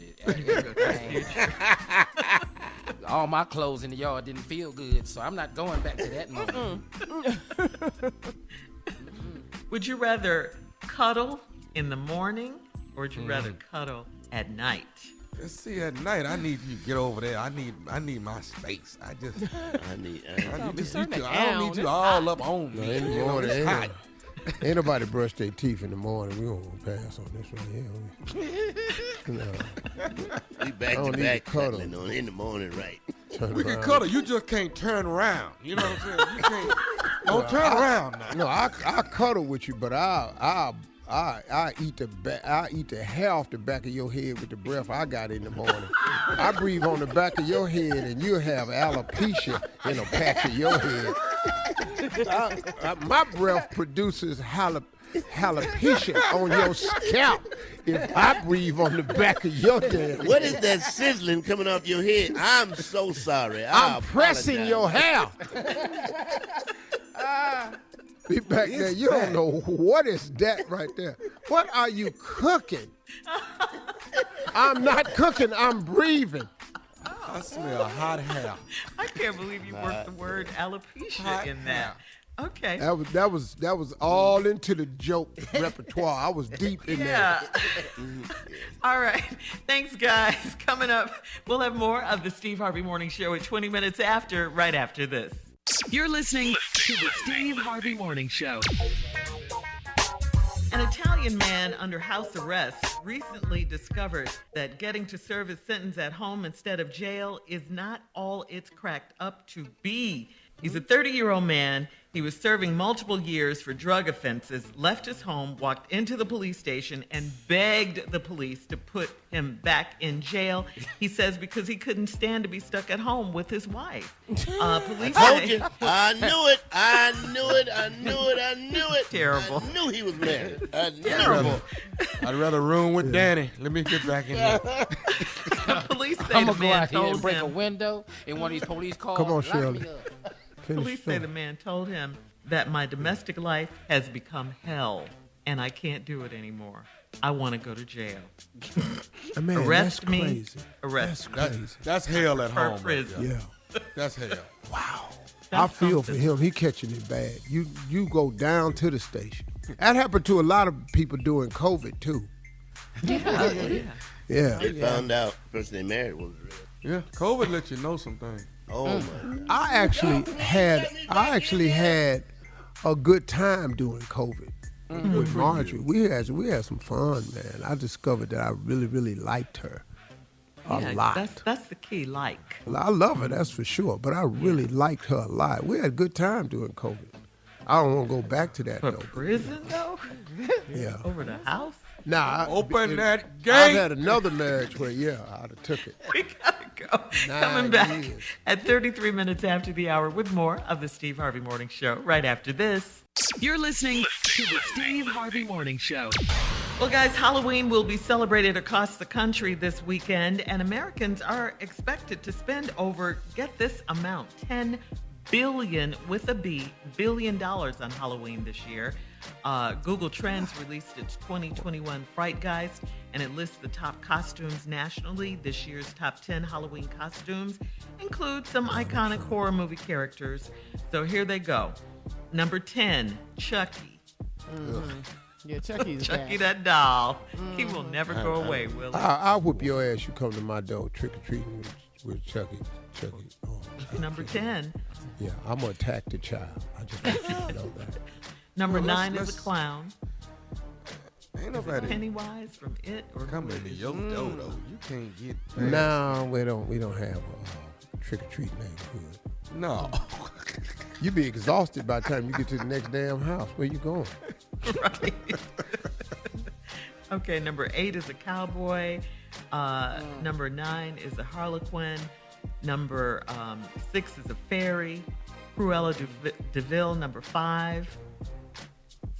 All my clothes in the yard didn't feel good, so I'm not going back to that moment. Would you rather cuddle in the morning, or would you rather cuddle at night? See, at night I need you to get over there. I need my space. I need you. I don't need you all up on No, me. in the You know, morning, it's hot. ain't nobody brush their teeth in the morning. We won't pass on this right here. No. We back don't to need back to cuddle. cuddling on in the morning, right? Turn We can around. cuddle. You just can't turn around. You know what I'm saying? You can't. Don't turn around now. No, I cuddle with you, but I eat the hair off the back of your head with the breath I got in the morning. I breathe on the back of your head, and you have alopecia in a patch of your head. My breath produces alopecia on your scalp if I breathe on the back of your damn What head. is that sizzling coming off your head? I'm so sorry. I'm pressing your hair. Be back there. You don't know what is that right there. What are you cooking? I'm not cooking. I'm breathing. I smell hot hair. I can't believe you worked the word alopecia in that. Okay. That was all into the joke repertoire. I was deep in there. All right. Thanks, guys. Coming up, we'll have more of the Steve Harvey Morning Show at 20 minutes after, right after this. You're listening to the Steve Harvey Morning Show. An Italian man under house arrest recently discovered that getting to serve his sentence at home instead of jail is not all it's cracked up to be. He's a 30-year-old man. He was serving multiple years for drug offenses, left his home, walked into the police station, and begged the police to put him back in jail. He says because he couldn't stand to be stuck at home with his wife. Police I told you. I knew it. Terrible. I knew he was married. I knew Terrible. I'd rather room with Danny. Let me get back in there. The police say I'm the going to go man out here and told break a him. window in one of these police cars. Come on, Lock Shirley. me up. Police say the man told him that my domestic life has become hell and I can't do it anymore. I want to go to jail. Man, Arrest that's me. crazy. Arrest me. That's hell at For home. prison. Yeah. That's hell. Wow. That's I feel something. for him. He catching it bad. You go down to the station. That happened to a lot of people during COVID too. Yeah. Yeah. They found out the person they married was real. Yeah, COVID let you know some things. Oh my God. I actually had a good time during COVID with Marjorie. We had some fun, man. I discovered that I really, really liked her a lot. That's the key, like. I love her, that's for sure. But I really liked her a lot. We had a good time during COVID. I don't want to go back to that For though. prison, though? Yeah. Over the house? Nah. Open that gate. I've had another marriage where, I'd have took it. We gotta go. 9 Coming back years. at 33 minutes after the hour with more of the Steve Harvey Morning Show right after this. You're listening to the Steve Harvey Morning Show. Well, guys, Halloween will be celebrated across the country this weekend, and Americans are expected to spend over, get this amount, $10 billion with a B, $billion on Halloween this year. Google Trends released its 2021 FrightGeist, and it lists the top costumes nationally. This year's top 10 Halloween costumes include some iconic horror movie characters. So here they go. Number 10, Chucky. Yeah, Chucky's Chucky, bad. that doll. He will never go away, will he? I'll whoop your ass. You come to my door trick-or-treating with Chucky. Oh, Number 10. yeah, I'm going to attack the child. I just want you to know that. Number Well, 9 let's- is a clown. Ain't nobody Pennywise from It or coming to your dodo. You can't get past. No, we don't have a trick-or-treat neighborhood. No. You be exhausted by the time you get to the next damn house. Where you going? Right. Okay, number 8 is a cowboy. Number 9 is a harlequin. Number 6 is a fairy. Cruella de Vil, number 5.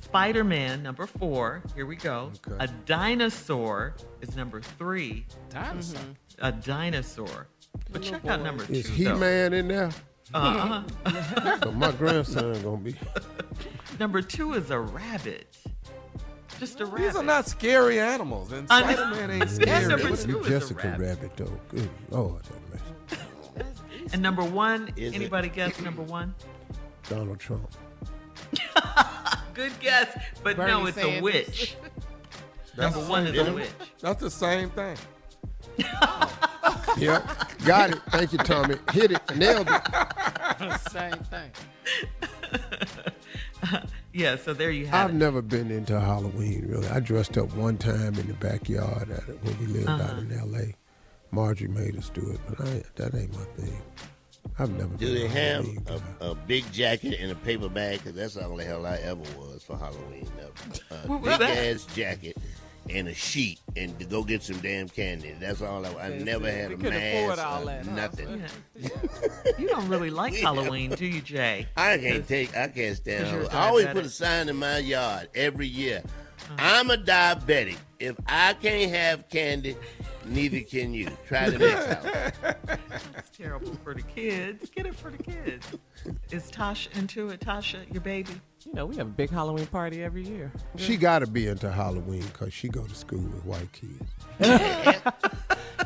Spider-Man, number 4. Here we go. Okay. A dinosaur is number 3. Dinosaur. A dinosaur. But check out number 2. Is He-Man in there? Uh-huh. So my grandson gonna be. Number 2 is a rabbit. Just a rabbit. These are not scary animals, and I know. Spider-Man ain't And scary. number What- 2 You is a Jessica rabbit. Rabbit though. Good Lord, have mercy. And number 1, Is it? anybody guess number 1? Donald Trump. Good guess, but Bernie no, it's a Sanders. witch. That's Number the 1 same is a thing. witch. That's the same thing. Yep, got it. Thank you, Tommy. Hit it, nailed it. Same thing. Yeah, so there you have I've it. never been into Halloween, really. I dressed up one time in the backyard when we lived out in L.A. Marjorie made us do it, but that ain't my thing. I've never Do been they a have Halloween guy. a big jacket and a paper bag? Because that's the only hell I ever was for Halloween. A What was big that? ass jacket and a sheet and to go get some damn candy. That's all I never had we a couldn't afford mask all or that, huh? nothing. Yeah. You don't really like Halloween, do you, Jay? I can't stand 'Cause you're Halloween. I always diabetic. put a sign in my yard every year. I'm a diabetic. If I can't have candy, neither can you. Try the next house. It's terrible for the kids. Get it for the kids. Is Tasha into it? Tasha, your baby? You know, we have a big Halloween party every year. She got to be into Halloween because she go to school with white kids.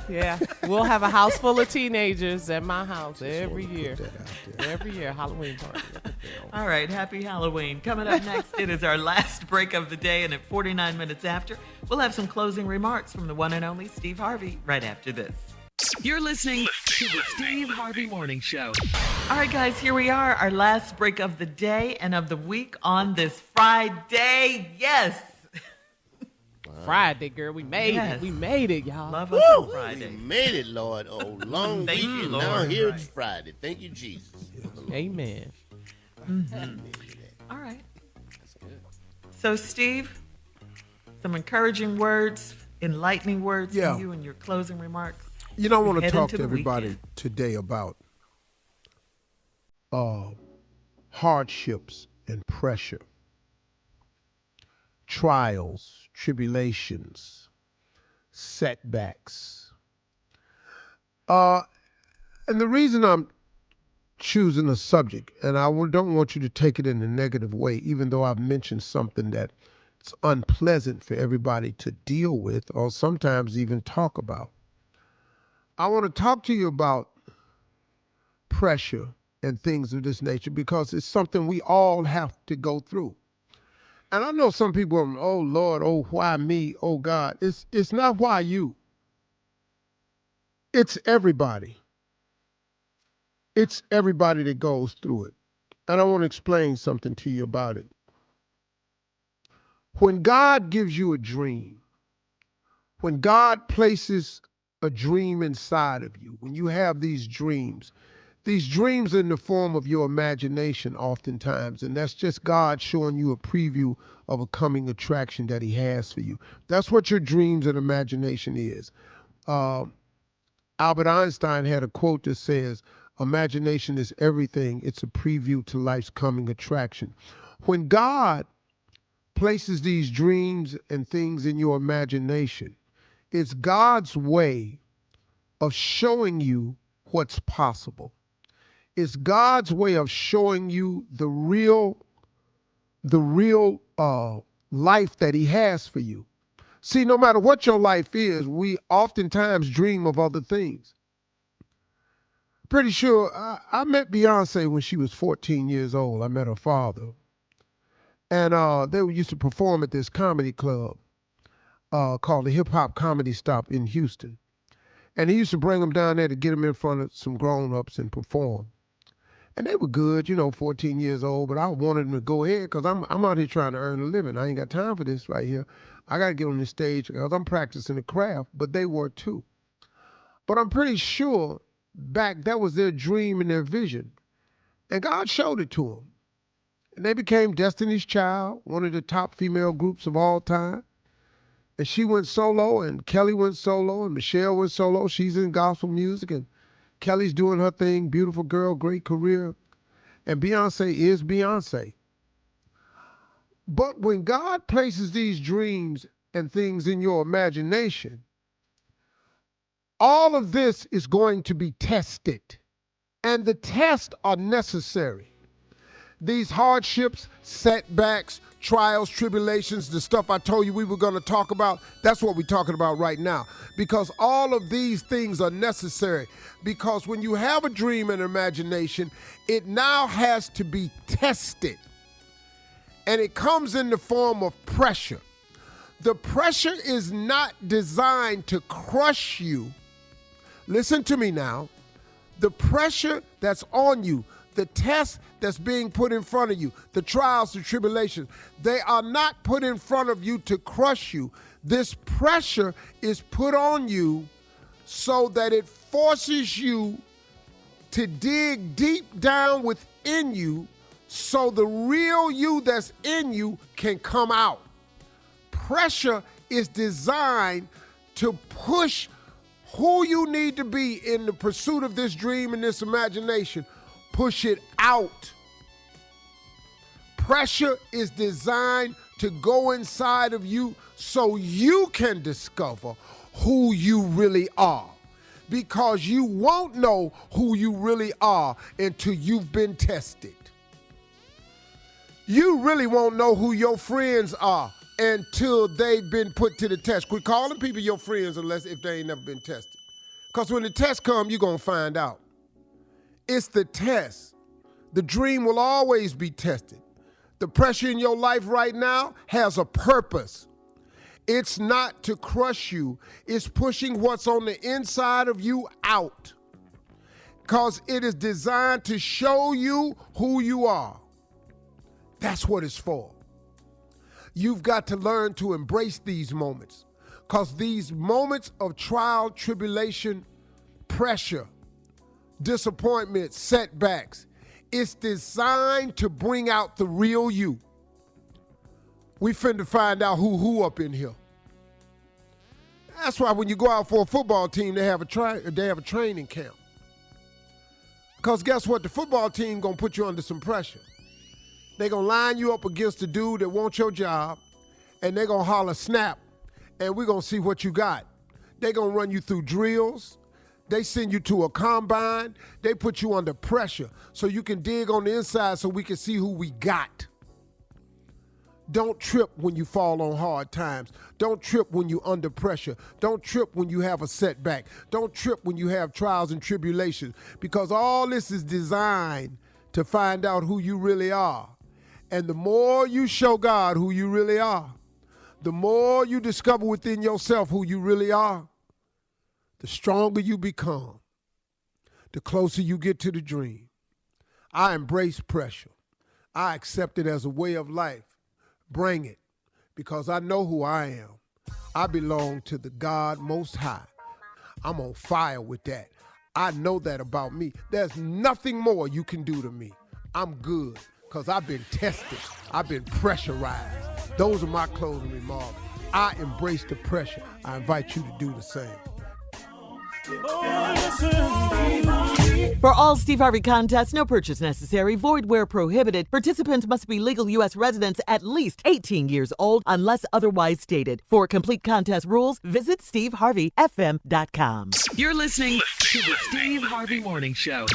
Yeah, we'll have a house full of teenagers at my house every year. Put that out there. Every year, Halloween party. All right, happy Halloween. Coming up next, it is our last break of the day, and at 49 minutes after, we'll have some closing remarks from the one and only Steve Harvey right after this. You're listening to the Steve Harvey Morning Show. All right, guys, here we are, our last break of the day and of the week on this Friday. Yes. Friday, girl. We made it. We made it, y'all. Love us on Friday. We made it, Lord. Oh, long Thank weekend. you, Lord. Now here it's Friday. Thank you, Jesus. Amen. All right. So, Steve, some encouraging words, enlightening words from you in your closing remarks. You know, I want to Head talk into to the everybody weekend. today about hardships and pressure, trials, tribulations, setbacks. And the reason I'm choosing a subject, and I don't want you to take it in a negative way, even though I've mentioned something that's unpleasant for everybody to deal with or sometimes even talk about. I want to talk to you about pressure and things of this nature because it's something we all have to go through. And I know some people are, oh Lord, oh why me, oh God. It's not why you. It's everybody. It's everybody that goes through it. And I want to explain something to you about it. When God gives you a dream, when God places a dream inside of you, when you have these dreams are in the form of your imagination oftentimes, and that's just God showing you a preview of a coming attraction that he has for you. That's what your dreams and imagination is. Albert Einstein had a quote that says, imagination is everything. It's a preview to life's coming attraction. When God places these dreams and things in your imagination, it's God's way of showing you what's possible. It's God's way of showing you the real life that he has for you. See, no matter what your life is, we oftentimes dream of other things. Pretty sure I met Beyonce when she was 14 years old. I met her father. And they used to perform at this comedy club called the Hip Hop Comedy Stop in Houston. And he used to bring them down there to get them in front of some grown-ups and perform. And they were good, 14 years old, but I wanted them to go ahead because I'm out here trying to earn a living. I ain't got time for this right here. I got to get on this stage because I'm practicing the craft, but they were too. But I'm pretty sure back that was their dream and their vision. And God showed it to them. And they became Destiny's Child, one of the top female groups of all time. And she went solo, and Kelly went solo, and Michelle went solo. She's in gospel music, and Kelly's doing her thing, beautiful girl, great career. And Beyonce is Beyonce. But when God places these dreams and things in your imagination, all of this is going to be tested. And the tests are necessary. These hardships, setbacks, trials, tribulations, the stuff I told you we were going to talk about, that's what we're talking about right now. Because all of these things are necessary. Because when you have a dream and imagination, it now has to be tested. And it comes in the form of pressure. The pressure is not designed to crush you. Listen to me now. The pressure that's on you, the test that's being put in front of you, the trials, the tribulations, they are not put in front of you to crush you. This pressure is put on you so that it forces you to dig deep down within you so the real you that's in you can come out. Pressure is designed to push who you need to be in the pursuit of this dream and this imagination. Push it out. Pressure is designed to go inside of you so you can discover who you really are. Because you won't know who you really are until you've been tested. You really won't know who your friends are until they've been put to the test. Quit calling people your friends if they ain't never been tested. Because when the test comes, you're going to find out. It's the test The dream will always be tested. The pressure in your life right now has a purpose. It's not to crush you. It's pushing what's on the inside of you out. Because it is designed to show you who you are. That's what it's for. You've got to learn to embrace these moments. Because these moments of trial, tribulation, pressure, disappointment, setbacks, it's designed to bring out the real you. We finna find out who up in here. That's why when you go out for a football team, they have a training camp. Because guess what? The football team gonna put you under some pressure. They gonna line you up against the dude that wants your job, and they gonna holler snap, and we gonna see what you got. They gonna run you through drills. They send you to a combine. They put you under pressure so you can dig on the inside so we can see who we got. Don't trip when you fall on hard times. Don't trip when you're under pressure. Don't trip when you have a setback. Don't trip when you have trials and tribulations, because all this is designed to find out who you really are. And the more you show God who you really are, the more you discover within yourself who you really are, the stronger you become, the closer you get to the dream. I embrace pressure. I accept it as a way of life. Bring it, because I know who I am. I belong to the God Most High. I'm on fire with that. I know that about me. There's nothing more you can do to me. I'm good, because I've been tested. I've been pressurized. Those are my closing remarks. I embrace the pressure. I invite you to do the same. For all Steve Harvey contests, no purchase necessary, void where prohibited. Participants must be legal U.S. residents at least 18 years old unless otherwise stated. For complete contest rules, visit SteveHarveyFM.com. You're listening to the Steve Harvey Morning Show.